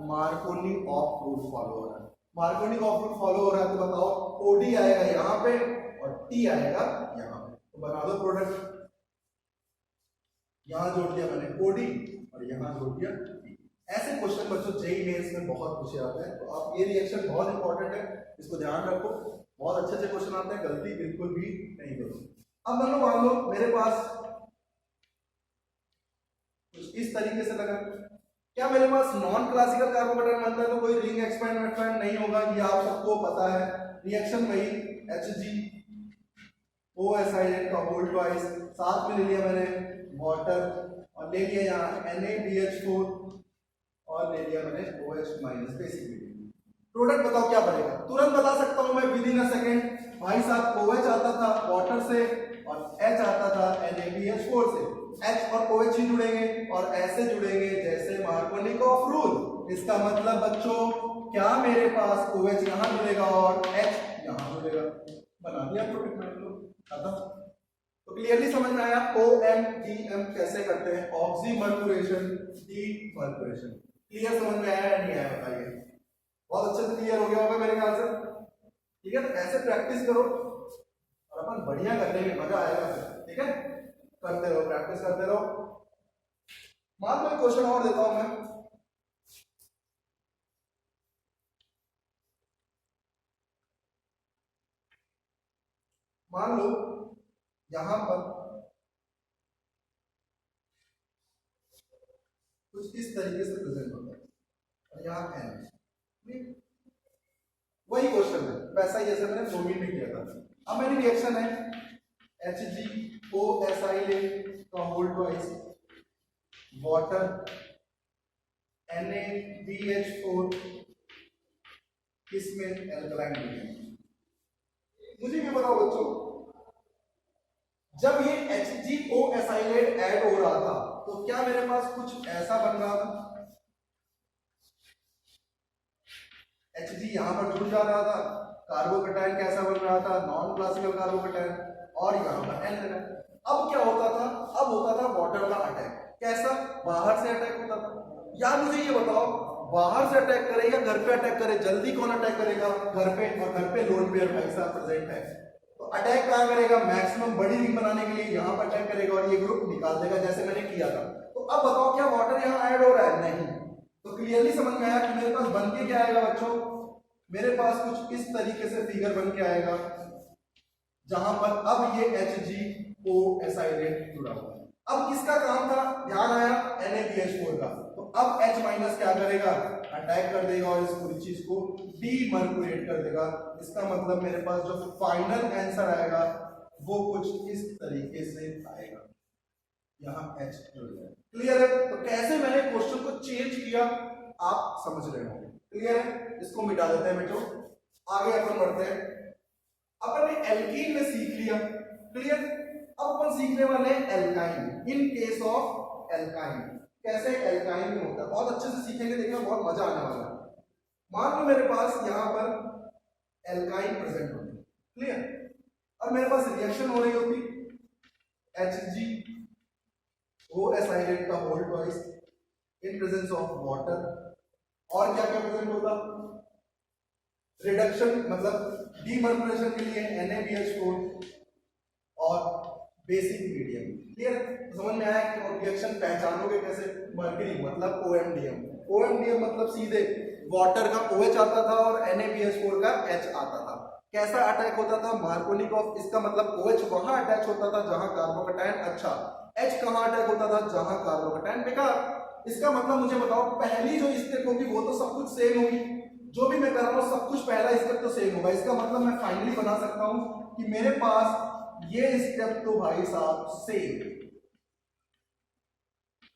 Speaker 1: मार्कोनी ऑफ रूल फॉलो हो रहा है। मार्कोनी ऑफ रूल फॉलो हो रहा है, तो बताओ OD आएगा यहां पे और T आएगा यहां पे, तो बना दो प्रोडक्ट। यहां जोड़ दिया मैंने OD और यहां जोड़ दिया T। ऐसे क्वेश्चन बच्चों जेईई मेंस में बहुत पूछे आते हैं, तो आप ये रिएक्शन बहुत इंपॉर्टेंट है, इसको ध्यान रखो, बहुत अच्छे अच्छे क्वेश्चन आते हैं, गलती बिल्कुल भी नहीं करो। अब मान लो मेरे पास कुछ इस तरीके से लगा, क्या मेरे पास नॉन क्लासिकल कार्बोकेटायन बनता है तो कोई रिंग एक्सपेंड एक्सपेंड नहीं होगा, ये आप सबको पता है। रिएक्शन वही HgOSiO का होल ट्वाइस, साथ में ले लिया मैंने वाटर और ले लिया यहाँ NaBH4 और ले लिया मैंने OH- बेसिकली। प्रोडक्ट बताओ क्या बनेगा, तुरंत बता सकता हूं मैं विद इन अ सेकेंड। भाई साहब OH आता था वाटर से और H आता था NaBH4 से, H और OH ही जुड़ेंगे और ऐसे जुड़ेंगे जैसे मार्कोनी ऑफ रूल। इसका मतलब बच्चों क्या मेरे पास OH यहां जुड़ेगा और H यहां जुड़ेगा, बना दिया प्रोडक्ट मैंने तो खत्म। तो क्लियरली समझ में आया OMDM कैसे करते हैं, ऑक्सीमर्कुलेशन डीमर्कुलेशन। क्लियर समझ में आया या नहीं आया बताइए, बहुत अच्छे से क्लियर हो गया होगा मेरे ख्याल से, ठीक है। तो ऐसे प्रैक्टिस करो और अपन बढ़िया करने में मजा आएगा फिर, ठीक है, करते रहो, प्रैक्टिस करते रहो। मान लो एक क्वेश्चन और देता हूं मैं, मान लो यहां पर कुछ इस तरीके से प्रेजेंट होता है और यहाँ N, वही क्वेश्चन है वैसा ही जैसे मैंने ब्रोमीन में किया था। अब मेरी रिएक्शन है HgOSiO का होल ट्वाइस, वाटर NaBH4, इसमें एल्कलाइन मीडियम। मुझे ये बताओ बच्चों, जब ये HgOSiO ऐड हो रहा था तो क्या मेरे पास कुछ ऐसा बन रहा था, Hg यहां पर जुड़ जा रहा था, कार्बोकेटायन कैसा बन रहा था, नॉन क्लासिकल कार्बोकेटायन, और यहां पर N लगा। अब क्या होता था, अब होता था वाटर का अटैक, कैसा, बाहर से अटैक होता था। या मुझे ये बताओ बाहर से अटैक करे या घर पे अटैक करे, जल्दी कौन अटैक करेगा, घर पे, और घर पे लोन पेयर भाई साहब प्रेजेंट है, तो अटैक कहां करेगा, मैक्सिमम बड़ी रिंग बनाने के लिए यहां पर अटैक करेगा और ये ग्रुप निकाल देगा जैसे मैंने किया था। तो अब बताओ क्या वाटर यहां ऐड हो रहा है, नहीं। तो क्लियरली समझ में आया कि मेरे पास बन के क्या आएगा बच्चों, मेरे पास कुछ इस तरीके से फिगर बन के आएगा जहां पर अब ये HgOSiO जुड़ा हुआ है। अब किसका काम था, ध्यान आया, NaBH4 का, तो अब H- क्या करेगा, अटैक कर देगा और इस पूरी चीज को डीमर्कुलेट कर देगा। इसका मतलब मेरे पास जो फाइनल आंसर आएगा वो कुछ इस तरीके से आएगा, यहां H जुड़ गया। क्लियर है, तो कैसे मैंने क्वेश्चन को चेंज किया आप समझ रहे होंगे, क्लियर है। इसको मिटा देते हैं बेटो, आगे अपन बढ़ते हैं। अपन ने एल्कीन में सीख लिया, क्लियर। अब अपन सीखने वाले हैं alkyne, in case of alkyne, कैसे एल्काइन में होता है, बहुत अच्छे से सीखेंगे, देखना बहुत मजा आने वाला है। मान लो मेरे पास यहां पर एल्काइन प्रेजेंट होती है, क्लियर, और मेरे पास रिएक्शन हो रही होती HgOSiO का whole twice in presence of water, और क्या क्या प्रेजेंट होता, रिडक्शन मतलब डीमर्कुलेशन के लिए NaBH4 और बेसिक मीडियम। क्लियर? समझ में आया कि रिएक्शन पहचानोगे कैसे? मर्करी मतलब OMDM, OMDM मतलब सीधे वाटर का OH आता था और NaBH4 का H आता था। कैसा अटैक होता था? मार्कोनिकॉफ, इसका मतलब OH वहां अटैच होता था जहां कार्बोकैटायन अच्छा, H कहां अटैक होता था? जहां कार्बोकैटायन बेकार। इसका मतलब मुझे बताओ, पहली जो स्टेप होगी वो तो सब कुछ सेम होगी, जो भी मैं कर रहा हूं सब कुछ पहला स्टेप तो सेम होगा। इसका मतलब मैं फाइनली बना सकता हूं कि मेरे पास ये स्टेप तो भाई साहब सेम।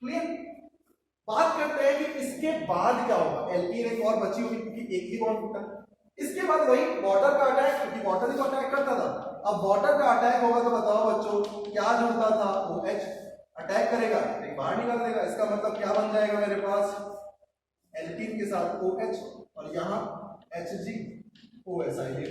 Speaker 1: क्लियर? बात करते हैं कि इसके बाद क्या होगा। एल्कीन एक और बची होगी क्योंकि एक ही बॉन्ड टूटा। इसके बाद वही वाटर का अटैक, क्योंकि वाटर ही तो अटैक करता था। अब वाटर का अटैक होगा तो बताओ बच्चों क्या जुड़ता था? OH अटैक करेगा, एक बाहर निकाल देगा। इसका मतलब क्या बन जाएगा मेरे पास? एल्कीन के साथ OH और यहाँ HgOSI।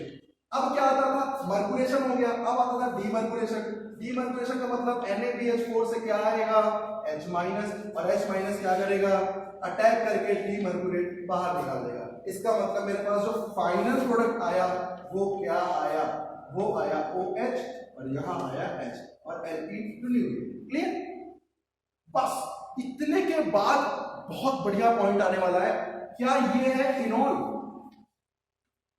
Speaker 1: अब क्या आता था? मर्कुरेशन हो गया। अब आता था डीमर्कुरेशन। डीमर्कुरेशन का मतलब NaBH4 से क्या आएगा? H माइनस, और H माइनस क्या करेगा? अटैक करके डीमर्कुरेट बाहर निकाल देगा। इसका मतलब मेरे पास जो फाइनल प्रोडक्ट आया वो क्या आया? वो आया OH और यहाँ आया H और एल्कीन चुनी हुई। क्लियर? बस इतने के बाद बहुत बढ़िया पॉइंट आने वाला है। क्या ये है इनॉल?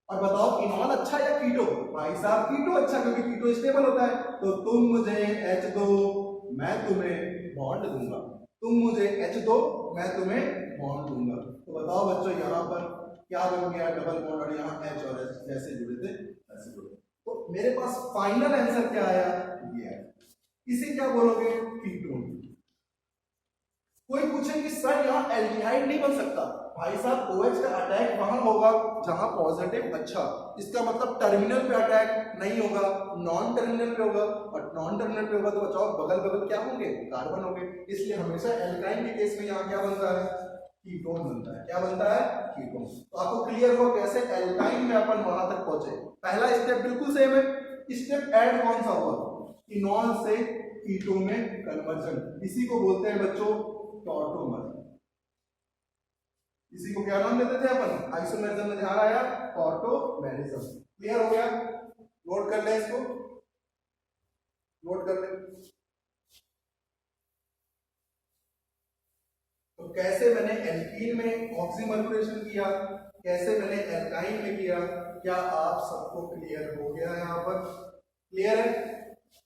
Speaker 1: और बताओ इनॉल अच्छा या कीटो? भाई साहब कीटो अच्छा, क्योंकि कीटो स्टेबल होता है। तो तुम मुझे H दो, मैं तुम्हें बॉन्ड दूंगा। तुम मुझे H दो, मैं तुम्हें बॉन्ड दूंगा। तो बताओ बच्चों यहाँ पर क्या बन गया? डबल बॉन्ड, और यहाँ H और H जैसे जुड़े थे ऐसे जुड़े। तो मेरे पास फाइनल आंसर क्या आया? ये है। इसे क्या बोलोगे? कीटोन। कोई पूछे कि सर यहाँ एल्डिहाइड नहीं बन सकता। भाई साहब OH का अटैक वहां होगा जहां पॉजिटिव अच्छा, इसका मतलब टर्मिनल पे अटैक नहीं होगा, नॉन टर्मिनल पे होगा। और नॉन टर्मिनल पे होगा तो बचाओ बगल बगल क्या होंगे? कार्बन होंगे। इसलिए हमेशा एल्काइन के केस में यहाँ क्या बनता है? कीटोन बनता है। क्या बनता है? कीटोन। तो आपको क्लियर हुआ कैसे एल्काइन में अपन वहां तक पहुंचे। पहला स्टेप बिल्कुल सेम है। स्टेप ऐड कौन सा हुआ? इनॉल से कीटो में कन्वर्जन। इसी को बोलते हैं बच्चों टॉटोमर। इसी को क्या नाम देते थे अपन? आइसोमेरिज्म में ध्यान आया? टॉटोमेरिज्म। क्लियर हो गया? नोट कर ले इसको, नोट कर ले। तो कैसे मैंने एल्कीन में ऑक्सीमर्कुरेशन किया, कैसे मैंने एल्काइन में किया, क्या आप सबको क्लियर हो गया? यहाँ पर क्लियर है?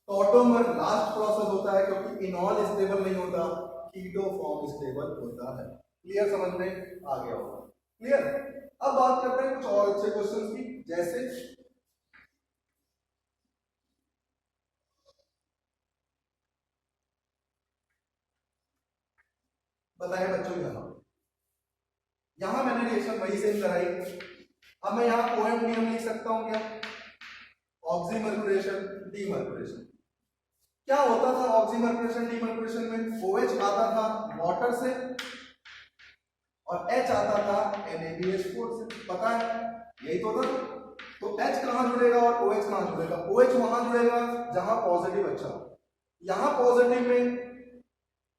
Speaker 1: टॉटोमर लास्ट प्रोसेस होता है क्योंकि इनॉल स्टेबल नहीं होता, कीटो फॉर्म स्टेबल होता है। क्लियर? समझ में आ गया होगा? क्लियर? अब बात करते हैं कुछ और अच्छे क्वेश्चंस की, जैसे बताया बच्चों यहां मैंने रिएक्शन वही सेम कराई। अब मैं यहां OMDM लिख सकता हूं क्या? ऑक्सीमर्कुरेशन डीमर्कुरेशन। क्या होता था ऑक्सीमर्कुरेशन डीमर्कुरेशन में? OH आता था वाटर से और H आता था NaBH4 से। पता है यही तो था। तो H कहां जुड़ेगा और OH कहां जुड़ेगा? OH वहां जुड़ेगा जहां पॉजिटिव अच्छा हो। यहां पॉजिटिव में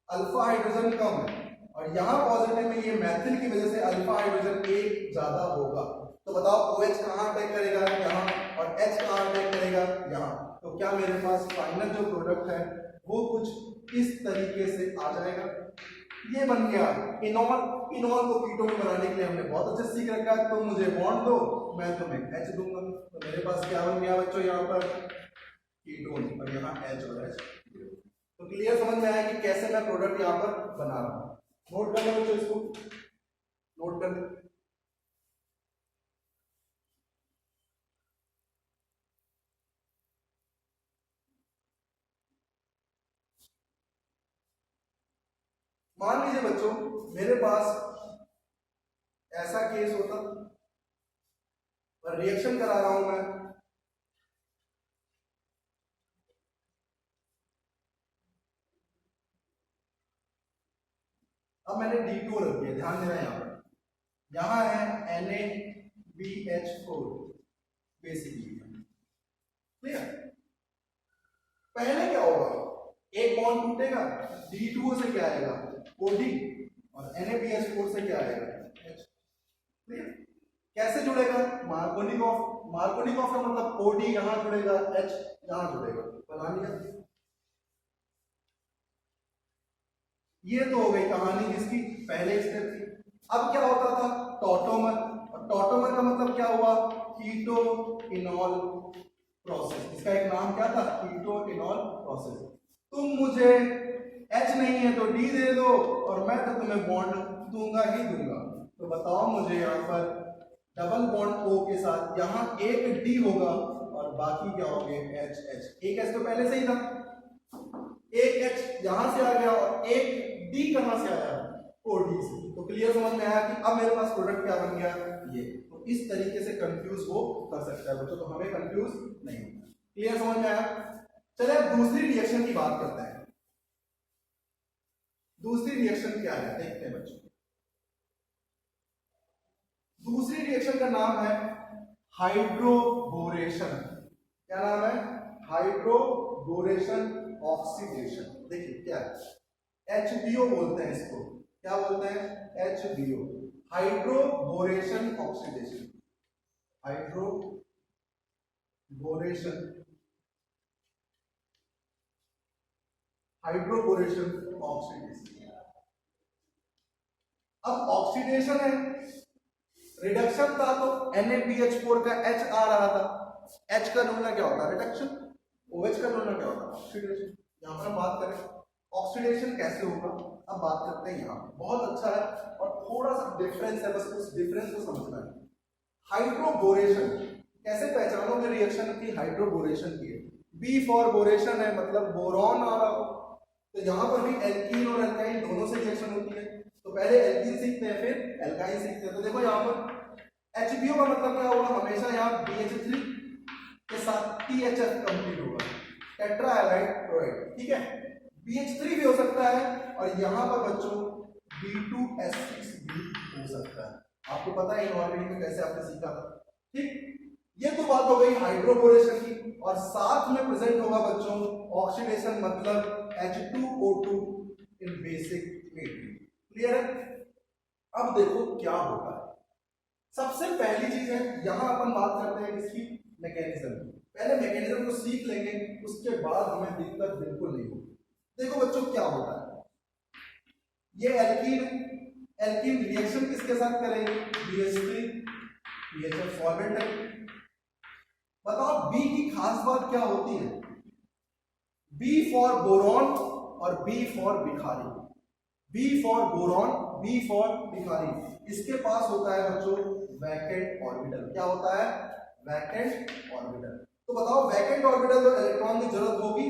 Speaker 1: अल्फा हाइड्रोजन कम है और यहां पॉजिटिव में ये मैथिल की वजह से अल्फा हाइड्रोजन एक ज्यादा होगा। तो बताओ OH कहां अटैक करेगा? यहां। और H कहां अटैक करेगा? यहां। तो क्या मेरे पास फाइनल जो प्रोडक्ट है वो कुछ इस तरीके से आ जाएगा। ये बन गया इनॉल। इनॉल को कीटोन में बनाने के लिए हमने बहुत अच्छे सीख रखा है। तुम मुझे बॉन्ड दो, मैं तुम्हें H दूंगा। तो मेरे पास क्या बन गया बच्चों? यहाँ पर कीटोन और यहाँ H और H। तो क्लियर? समझ में आया कि कैसे मैं प्रोडक्ट यहाँ पर बना रहा हूँ। नोट कर लो बच्चों, इसको नोट कर लो। मान लीजिए बच्चों मेरे पास ऐसा केस होता और रिएक्शन करा रहा हूं मैं। अब मैंने D2 रख दिया, ध्यान देना यहाँ पर। यहां है NaBH4 बेसिकली। क्लियर? पहले क्या होगा? एक बॉन्ड टूटेगा, D2 से क्या आएगा? OD। और NaBH4 से क्या आएगा? H। क्लियर? कैसे जुड़ेगा? मार्कोनिकॉफ। मार्कोनिकॉफ का मतलब OD यहां जुड़ेगा, H यहां जुड़ेगा। बना लिया? ये तो हो गई कहानी जिसकी पहले स्टेप थी। अब क्या होता था, टॉटोमर, और टॉटोमर का मतलब क्या हुआ, कीटोइनॉल प्रोसेस। इसका एक नाम क्या था, कीटोइनॉल प्रोसेस। तुम मुझे H नहीं है तो D दे दो, और मैं तो तुम्हें बॉन्ड दूंगा ही दूंगा। तो बताओ मुझे यहाँ पर डबल बॉन्ड O के साथ यहाँ एक D होगा और बाकी क्या हो गए H H। एक H तो पहले से ही था, एक H यहां से आ गया और एक D कहां से आया, OD से। तो क्लियर समझ में आया कि अब मेरे पास प्रोडक्ट क्या बन गया, ये। तो इस तरीके से कंफ्यूज वो कर सकता है बच्चों, तो हमें कंफ्यूज नहीं होना। क्लियर समझ में आया। चलिए अब दूसरी रिएक्शन की बात करते हैं। दूसरी रिएक्शन क्या है देखते हैं बच्चों। दूसरी रिएक्शन का नाम है हाइड्रोबोरेशन। क्या नाम है, हाइड्रोबोरेशन ऑक्सीडेशन। देखिए क्या है, HBO बोलते हैं इसको, क्या बोलते हैं, HBO, hydroboration oxidation. Hydroboration hydroboration oxidation. अब ऑक्सीडेशन है, रिडक्शन था तो NaBH4 का H आ रहा था। H का ढूंढना क्या होता है, रिडक्शन। OH का ढूंढना क्या होता है, ऑक्सीडेशन। यहां पर हम बात करें ऑक्सीडेशन कैसे होगा, अब बात करते हैं। यहाँ बहुत अच्छा है और थोड़ा सा डिफरेंस है, बस उस डिफरेंस को समझना है। हाइड्रोबोरेशन कैसे पहचानोगे रिएक्शन की, हाइड्रोबोरेशन की है, B फॉर बोरेशन है, मतलब बोरॉन आ रहा हो। तो यहाँ पर भी एल्कीन और एल्काइन दोनों से रिएक्शन होती है। तो पहले एल्कीन सीखते हैं फिर एल्काइन सीखते हैं। तो देखो यहाँ पर HBO का मतलब क्या होगा, हमेशा यहाँ BH3 के साथ THF कंप्लीट होगा, टेट्रा हैलाइड क्लोराइड, ठीक है। BH3 भी हो सकता है और यहाँ पर बच्चों B2S6 भी हो सकता है। आपको पता है इनऑर्गेनिक में कैसे आपने सीखा था, ठीक। ये तो बात हो गई हाइड्रोबोरेशन की, और साथ में प्रेजेंट होगा बच्चों ऑक्सीडेशन, मतलब H2O2 इन बेसिक मेटेरियल। क्लियर है। अब देखो क्या होता है, सबसे पहली चीज है यहां अपन बात करते हैं इसकी मैकेनिज्म। पहले मैकेनिज्म को सीख लेंगे, उसके बाद हमें दिक्कत बिल्कुल नहीं होगी। देखो बच्चों क्या होता है, ये एल्कीन, एल्कीन रिएक्शन किसके साथ करेंगे, BH3 BHF सॉल्वेंट है। बताओ B की खास बात क्या होती है, B फॉर बोरॉन और B फॉर बिखारी। B for boron, B for बिखारी। इसके पास होता है बच्चों वैकेंट ऑर्बिटल। क्या होता है, वैकेंट ऑर्बिटल। तो बताओ वैकेंट ऑर्बिटल तो इलेक्ट्रॉन की जरूरत होगी,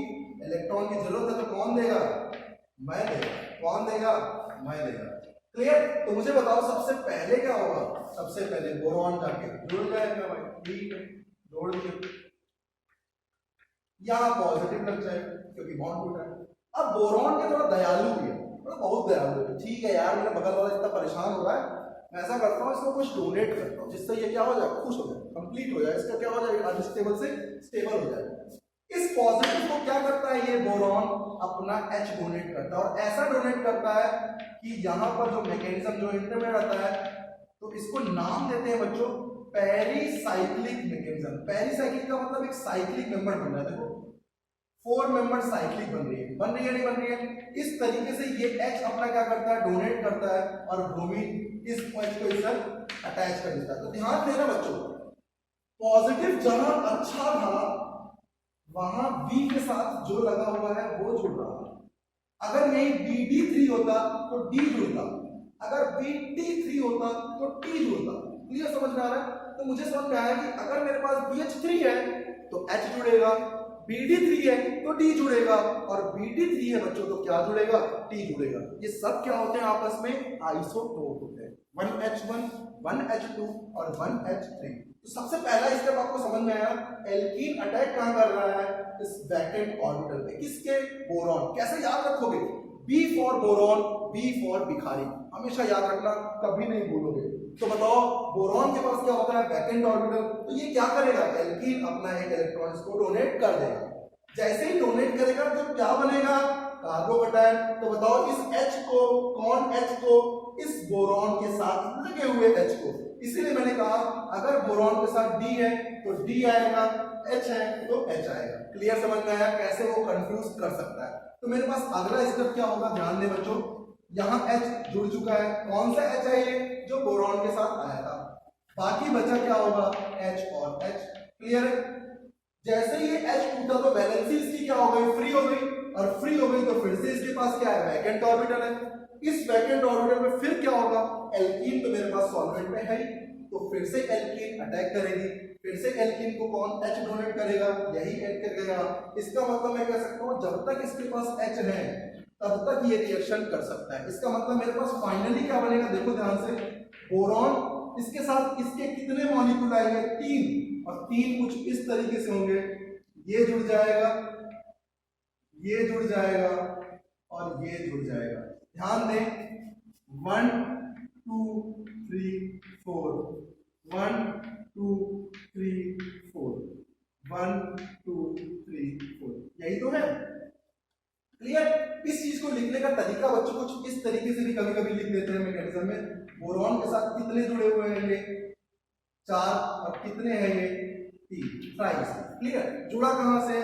Speaker 1: इलेक्ट्रॉन की जरूरत है तो कौन देगा, मैं देगा। कौन देगा, मैं देगा। क्लियर। तो मुझे बताओ सबसे पहले क्या होगा, सबसे पहले बोरॉन जाके जुड़ जाएगा भाई, ठीक है, जोड़ दिया, यहां पॉजिटिव लग जाए क्योंकि बॉन्ड टूटा है। अब बोरॉन के थोड़ा दयालु भी है, बहुत दयालु है। ठीक है यार, मेरा बगल वाला इतना परेशान हो रहा है, मैं ऐसा करता हूँ इसको कुछ डोनेट करता हूँ जिससे ये क्या हो जाए, खुश हो जाए, कंप्लीट हो जाए, इसका क्या हो जाएगा, अनस्टेबल से स्टेबल हो जाए। इस पॉजिटिव को क्या करता है ये बोरॉन, अपना H डोनेट करता है, और ऐसा डोनेट करता है कि यहाँ पर जो मैकेनिज्म जो इंटरमेडिएट रहता है, तो इसको नाम देते हैं बच्चों पेरीसाइक्लिक मैकेनिज्म। पेरीसाइक्लिक का मतलब एक साइक्लिक मेंबर बन रहा है। देखो 4 मेंबर साइक्लिक बन रही है, बन रही है नहीं बन रही है। इस तरीके से ये H अपना क्या करता है, डोनेट करता है, और ब्रोमीन इस H को इधर अटैच कर देता है। तो ध्यान देना बच्चों, पॉजिटिव जहां अच्छा था वहां B के साथ जो लगा हुआ है वो जुड़ रहा है। अगर यही BD3 होता तो D जुड़ता, अगर BD3 होता तो T जुड़ता। क्लियर समझ में आ रहा है। तो मुझे समझ में आया कि अगर मेरे पास BH3 है तो H जुड़ेगा, BD3 है तो D जुड़ेगा, और BD3 है बच्चों तो क्या जुड़ेगा, T जुड़ेगा। ये सब क्या होते हैं, आपस में आइसोटोप होते हैं, 1H1 1H2 और 1H3। तो सबसे पहला स्टेप आपको समझ में आया, एल्कीन अटैक कहां कर रहा है, इस वैकेंट ऑर्बिटल पे, किसके, बोरॉन। कैसे याद रखोगे, B for boron, B for बिखारी, हमेशा याद रखना, कभी नहीं भूलोगे। तो बताओ बोरॉन के पास क्या होता है, वैकेंट ऑर्बिटल। तो ये क्या करेगा, एल्कीन अपना एक इलेक्ट्रॉन इसको डोनेट कर देगा। जैसे ही डोनेट करेगा तो क्या बनेगा, कार्बोकैटायन। तो बताओ इस H को, कौन H को, इस बोरॉन के साथ लगे हुए H को। इसीलिए मैंने कहा अगर बोरॉन के साथ D है तो D आएगा, H है तो H आएगा। क्लियर समझ में आया कैसे वो कंफ्यूज कर सकता है। तो मेरे पास अगला स्टेप क्या होगा, ध्यान दें बच्चों, यहाँ H जुड़ चुका है। कौन सा H है ये? जो बोरॉन के साथ आया था। बाकी बचा क्या होगा? H और H। क्लियर है? जैसे ये H टूटा तो वैलेंसी इसकी क्या हो गई? फ्री हो गई, और फ्री हो गई तो फिर से इसके पास क्या है? वैकेंट ऑर्बिटल है। इस वैकेंट ऑर्बिटल में फिर क्या होगा? एल्कीन तो मेरे पास सॉल्वेंट में है ही, तो फिर से एल्कीन अटैक करेगी। फिर से एल्कीन को कौन H डोनेट करेगा? यही H करेगा। इसका मतलब मैं कह सकता हूं जब तक इसके पास H है तब तक ये रिएक्शन कर सकता है। इसका मतलब मेरे पास फाइनली क्या बनेगा? देखो ध्यान से, बोरॉन इसके साथ इसके कितने मॉलिक्यूल आएंगे? 3, और 3 कुछ इस तरीके से होंगे। ये जुड़ जाएगा, ये जुड़ जाएगा, और ये जुड़ जाएगा। ध्यान दें, 1 2 3 4, 1 2 3 4, 1 2 3 4, यही तो है। क्लियर? इस चीज को लिखने का तरीका बच्चों कुछ इस तरीके से भी कभी कभी लिख देते हैं मैकेनिज्म में। बोरॉन के साथ कितने जुड़े हुए हैं? ये 4, और कितने हैं ये? 3 ट्राइस। क्लियर? जुड़ा कहां से?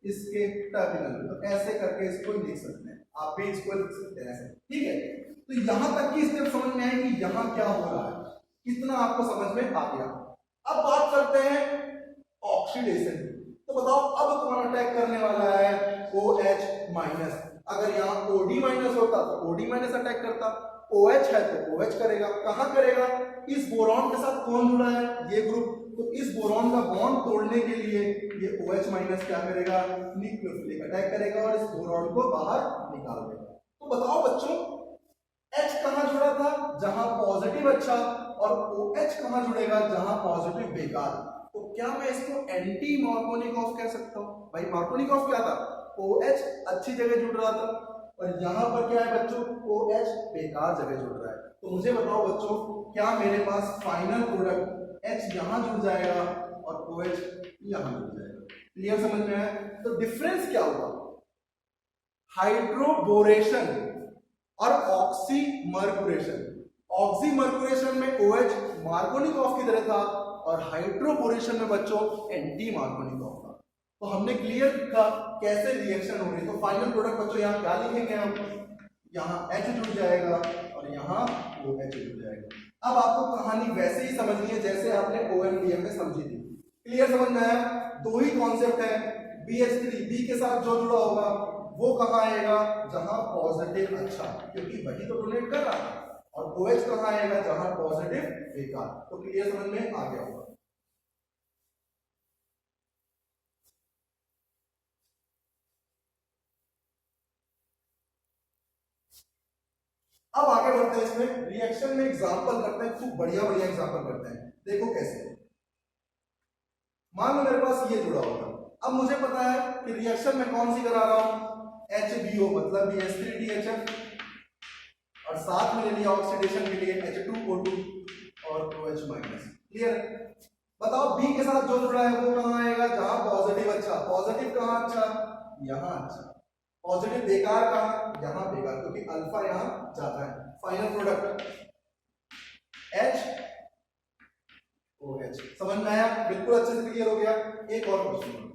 Speaker 1: इसके टर्मिनल। तो ऐसे करके इसको लिख सकते हैं, आप भी इसको लिख सकते हैं ऐसे। ठीक है, तो यहां तक की स्टेप समझ में आए कि यहां क्या हो रहा है, इतना आपको समझ में आ गया। अब बात करते हैं ऑक्सीडेशन। तो बताओ अब कौन अटैक करने वाला है? OH minus. अगर यहाँ OD माइनस होता तो OD माइनस अटैक करता, OH है तो OH करेगा। कहां करेगा? इस बोरॉन के साथ कौन जुड़ा है? ये ग्रुप। तो इस बोरॉन का बॉन्ड तोड़ने के लिए ये OH माइनस क्या करेगा? न्यूक्लियोफिलिक अटैक करेगा और इस बोरॉन को बाहर निकाल देगा। तो बताओ बच्चों, H कहां जुड़ा था? जहां पॉजिटिव अच्छा, और OH कहां जुड़ेगा? जहां पॉजिटिव बेकार। तो क्या मैं इसको एंटी मार्कोनिकॉफ कह सकता हूं? भाई मार्कोनिकॉफ क्या था? OH अच्छी जगह जुड़ रहा था, और यहां पर क्या है बच्चों? OH बेकार जगह जुड़ रहा है। तो मुझे बताओ बच्चों, क्या मेरे पास फाइनल प्रोडक्ट H यहां जुड़ जाएगा और OH यहां जुड़ जाएगा? क्लियर समझ में आया? तो डिफरेंस क्या हुआ? हाइड्रोबोरेशन और ऑक्सीमर्कुरेशन। ऑक्सीमर्कुरेशन में OH मार्कोनिकॉफ की तरह था, और हाइड्रोबोरेशन में बच्चों एंटी मार्कोनिकॉफ था। तो हमने क्लियर किया कैसे रिएक्शन हो रही है। तो फाइनल प्रोडक्ट बच्चों यहाँ क्या लिखेंगे हम? यहाँ H जुड़ जाएगा और यहाँ OH जुड़ जाएगा। अब आपको कहानी वैसे ही समझनी है जैसे आपने OMDM में समझी थी। क्लियर समझ में आया? दो ही कॉन्सेप्ट है। BH3 B के साथ जो जुड़ा होगा वो कहाँ आएगा? जहां पॉजिटिव अच्छा, क्योंकि वही तो डोनेट कर रहा है। और OH कहाँ आएगा? जहां पॉजिटिव बेकार। तो क्लियर समझ में आ गया होगा। अब आगे बढ़ते हैं, इसमें रिएक्शन में एग्जांपल करते हैं, खूब बढ़िया बढ़िया एग्जांपल करते हैं। देखो कैसे। मान लो मेरे पास ये जुड़ा होगा। अब मुझे पता है कि रिएक्शन में कौन सी करा रहा हूं? HBO मतलब BH3DHF, और साथ में ले लिया ऑक्सीडेशन के लिए H2O2 और OH माइनस। क्लियर? बताओ B के साथ जो जुड़ा है वो कहां आएगा? जहां पॉजिटिव अच्छा। पॉजिटिव कहां अच्छा? यहां अच्छा। पॉजिटिव बेकार कहां? यहां बेकार, क्योंकि अल्फा यहां जाता है। Final product H OH। समझ में आया? बिल्कुल अच्छे से क्लियर हो गया। एक और क्वेश्चन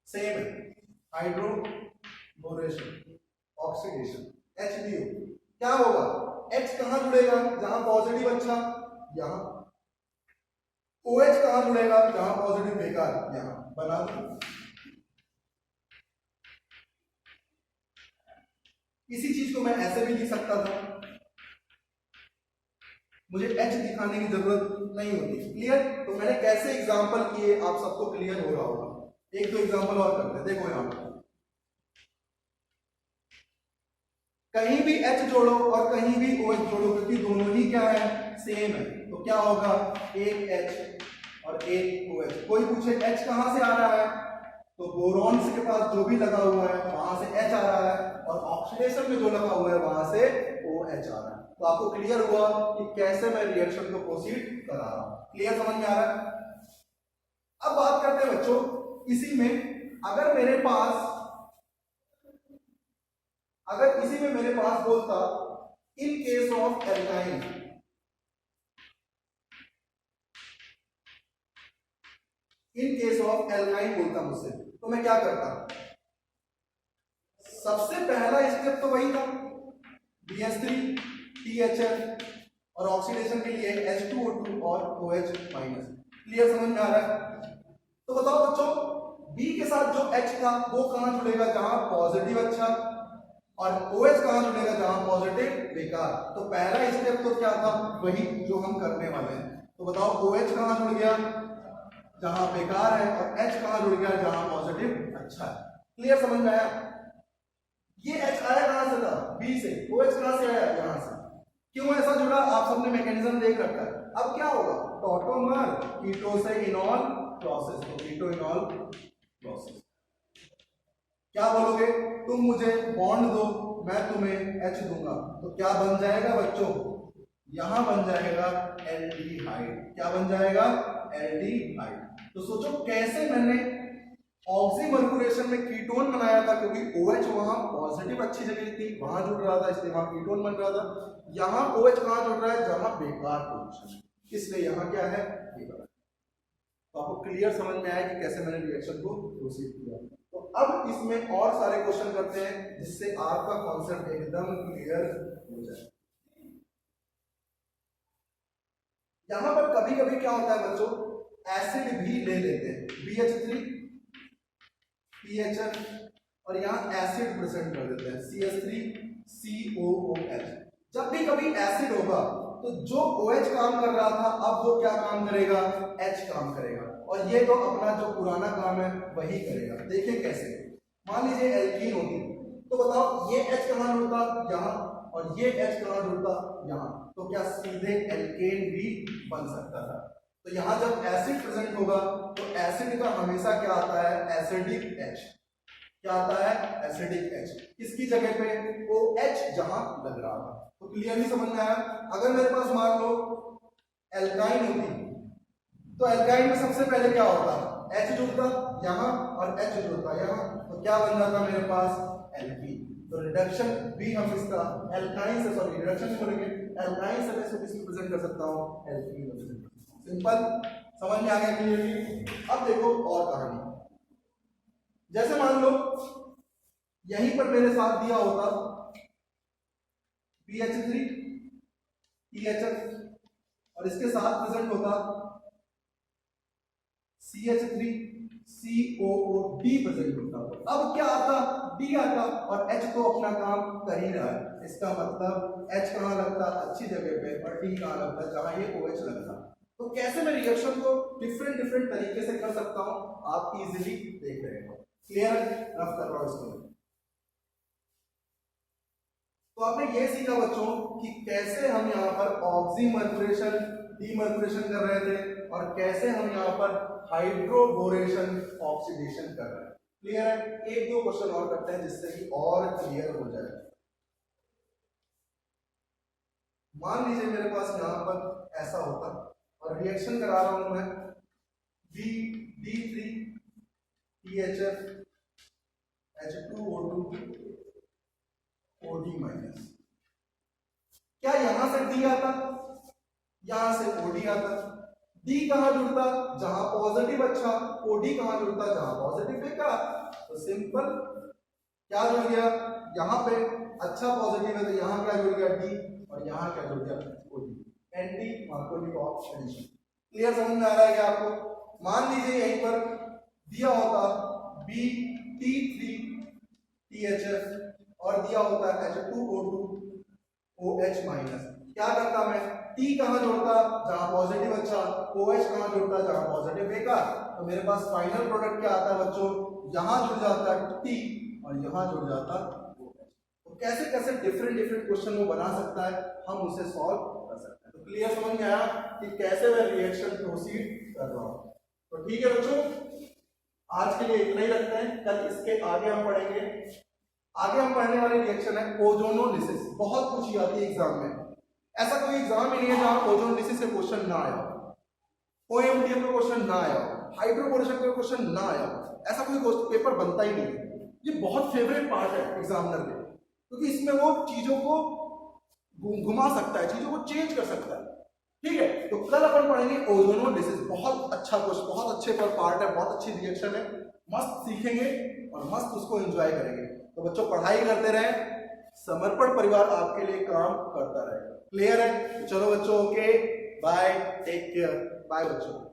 Speaker 1: सेम है, हाइड्रोबोरेशन ऑक्सीडेशन HBO। क्या होगा? H कहां जुड़ेगा? जहां पॉजिटिव अच्छा, यहां। OH कहां जुड़ेगा? जहां पॉजिटिव बेकार, यहां। बना दो। इसी चीज को मैं ऐसे भी लिख सकता था, मुझे H दिखाने की जरूरत नहीं होती। क्लियर? तो मैंने कैसे एग्जांपल किए आप सबको क्लियर हो रहा होगा। एक दो एग्जांपल और करते हैं। देखो यहां पर कहीं भी H जोड़ो और कहीं भी OH जोड़ो, क्योंकि दोनों ही क्या है? सेम है। तो क्या होगा? एक H और एक OH। कोई पूछे H कहां से आ रहा है, तो बोरॉन के पास जो भी लगा हुआ है वहां से H आ रहा है, और ऑक्सीडेशन में जो लगा हुआ है वहां से OH आ रहा है। तो आपको क्लियर हुआ कि कैसे मैं रिएक्शन को प्रोसीड करा रहा हूं। क्लियर समझ में आ रहा है? अब बात करते हैं बच्चों, इसी में अगर मेरे पास बोलता इन केस ऑफ एल्काइन, बोलता मुझसे, तो मैं क्या करता? सबसे तो वही था BH3 THF और ऑक्सीडेशन के लिए H2O2 और OH माइनस। क्लियर, समझ में आ रहा है? तो बताओ बच्चों, B के साथ जो H था वो कहां जुड़ेगा? जहां पॉजिटिव अच्छा, और OH कहां जुड़ेगा? जहां पॉजिटिव बेकार। तो पहला स्टेप तो क्या था? वही जो हम करने वाले हैं। तो बताओ OH कहां जुड़ गया? जहां बेकार है, और H कहां जुड़ गया? जहां पॉजिटिव अच्छा है। क्लियर, समझ में आया? ये H आया कहां से था? B से। OH कहां से आया? यहां से। क्यों ऐसा जुड़ा? आप सबने मैकेनिज्म देख रखा है। अब क्या होगा? टॉटोमर कीटो से इनॉल प्रोसेस, तो कीटो इनॉल प्रोसेस। क्या बोलोगे? तुम मुझे बॉन्ड दो, मैं तुम्हें H दूंगा, तो क्या बन जाएगा बच्चों? यहां बन जाएगा एल्डिहाइड। क्या बन जाएगा? एल्डिहाइड। तो सोचो कैसे मैंने ऑक्सीमर्कुरेशन में कीटोन बनाया था, क्योंकि OH वहां पॉजिटिव अच्छी जगह थी, वहां जुड़ रहा था, इसलिए वहां कीटोन बन रहा था। यहां OH कहां जुड़ रहा है? जहां बेकार पोजीशन है, इसलिए यहां क्या है? बेकार। तो आपको क्लियर समझ में आया कि कैसे मैंने रिएक्शन को प्रोसीड किया। तो अब इसमें और सारे क्वेश्चन करते हैं जिससे आपका कॉन्सेप्ट एकदम क्लियर हो जाए। यहां पर कभी कभी क्या होता है बच्चों, एसिड भी ले लेते हैं, BH3 PHF, और यहां एसिड प्रेजेंट कर देते हैं, CH3COOH। जब भी कभी एसिड होगा तो जो OH काम कर रहा था, अब वो क्या काम करेगा? H काम करेगा, और ये तो अपना जो पुराना काम है वही करेगा। देखिए कैसे। मान लीजिए एल्कीन होती, तो बताओ ये H कहां जुड़ता? यहाँ, और ये H कहां जुड़ता? यहाँ। तो क्या सीधे एल्केन भी बन सकता था? तो यहां जब एसिड प्रेजेंट होगा तो एसिड का हमेशा क्या आता है? Acidic H। क्या आता है? Acidic H। किसकी जगह पे? OH जहां लग रहा था। तो क्लियरली समझ में आया? अगर मेरे पास मान लो एल्काइन होती, तो एल्काइन में सबसे पहले क्या होता? H जुड़ता यहां और H जुड़ता यहां, तो क्या बन जाता मेरे पास? एल्कीन। तो रिडक्शन भी हम इसका एल्काइन से, सॉरी रिडक्शन बोलेंगे, एल्काइन से मैं इसको किसको प्रेजेंट कर सकता हूं? एल्कीन प्रेजेंट कर सकता हूं। सिंपल, समझ में आ गया क्लियरली? अब देखो और कहानी। जैसे मान लो यहीं पर मेरे साथ दिया होता BH3 THF, और इसके साथ प्रेजेंट होता CH3 COOD प्रेजेंट होता। अब क्या आता? D आता, और H तो अपना काम कर ही रहा है। इसका मतलब H कहां लगता? अच्छी जगह पे, और D कहां लगता? जहां ये OH लगता। तो कैसे मैं रिएक्शन को डिफरेंट तरीके से कर सकता हूं, आप इजीली देख रहे हो। क्लियर? रफ कर रहा हूं इसको। तो आपने ये सीखा बच्चों कि कैसे हम यहाँ पर ऑक्सीमर्कुरेशन डीमर्कुरेशन कर रहे थे, और कैसे हम यहाँ पर हाइड्रोबोरेशन ऑक्सीडेशन कर रहे हैं। क्लियर है? एक दो क्वेश्चन और करते हैं जिससे कि और क्लियर हो जाए। मान लीजिए मेरे पास यहाँ पर ऐसा होता, और रिएक्शन करा रहा हूं मैं D3 THF H2O2 OD minus. क्या यहां से D आता? यहां से OD आता। D कहां जुड़ता? जहां पॉजिटिव अच्छा, OD कहां जुड़ता? जहां पॉजिटिव बेकार। तो सिंपल, क्या जुड़ गया? यहां पे अच्छा पॉजिटिव है तो यहां क्या जुड़ गया? D, और यहां क्या जुड़ गया? OD। Anti Markovnikov of addition. Clear, समझ में आ रहा है क्या आपको? मान लीजिए यहीं पर दिया होता BT3 THF, और दिया होता है H2O2 OH माइनस। क्या करता मैं? T कहां जोड़ता? जहां पॉजिटिव अच्छा, OH कहां जोड़ता? जहां पॉजिटिव बेकार। तो मेरे पास फाइनल प्रोडक्ट क्या आता है बच्चों? यहां जुड़ जाता है T, और यहां जुड़ जाता OH। तो कैसे कैसे डिफरेंट क्वेश्चन वो बना सकता है, हम उसे सॉल्व कर सकते हैं। तो क्लियर समझ में आया कि कैसे मैं रिएक्शन प्रोसीड कर रहा हूं? तो ठीक है बच्चों, आज के लिए इतना ही रखते हैं। कल इसके आगे हम पढ़ेंगे। आगे हम पढ़ने वाले रिएक्शन है ओजोनोलिसिस। बहुत पूछी जाती है एग्जाम में। ऐसा कोई एग्जाम ही नहीं है जहां ओजोनोलिसिस से क्वेश्चन ना आया, ओएमडीएम का क्वेश्चन ना आया, हाइड्रोबोरेशन का क्वेश्चन ना आया। ऐसा कोई पेपर बनता ही नहीं है। ये बहुत फेवरेट पार्ट है एग्जामिनर के, क्योंकि इसमें वो चीजों को घुमा सकता है, चीजों को चेंज कर सकता है। ठीक है, तो कल अपन पढ़ेंगे ओजोनोलिसिस। बहुत अच्छा क्वेश्चन, बहुत अच्छे पर पार्ट है, बहुत अच्छी रिएक्शन है। मस्त सीखेंगे और मस्त उसको एंजॉय करेंगे। तो बच्चों पढ़ाई करते रहें, समर्पण परिवार आपके लिए काम करता रहेगा। क्लियर है? तो चलो बच्चों, okay, bye, take care, bye बच्चों।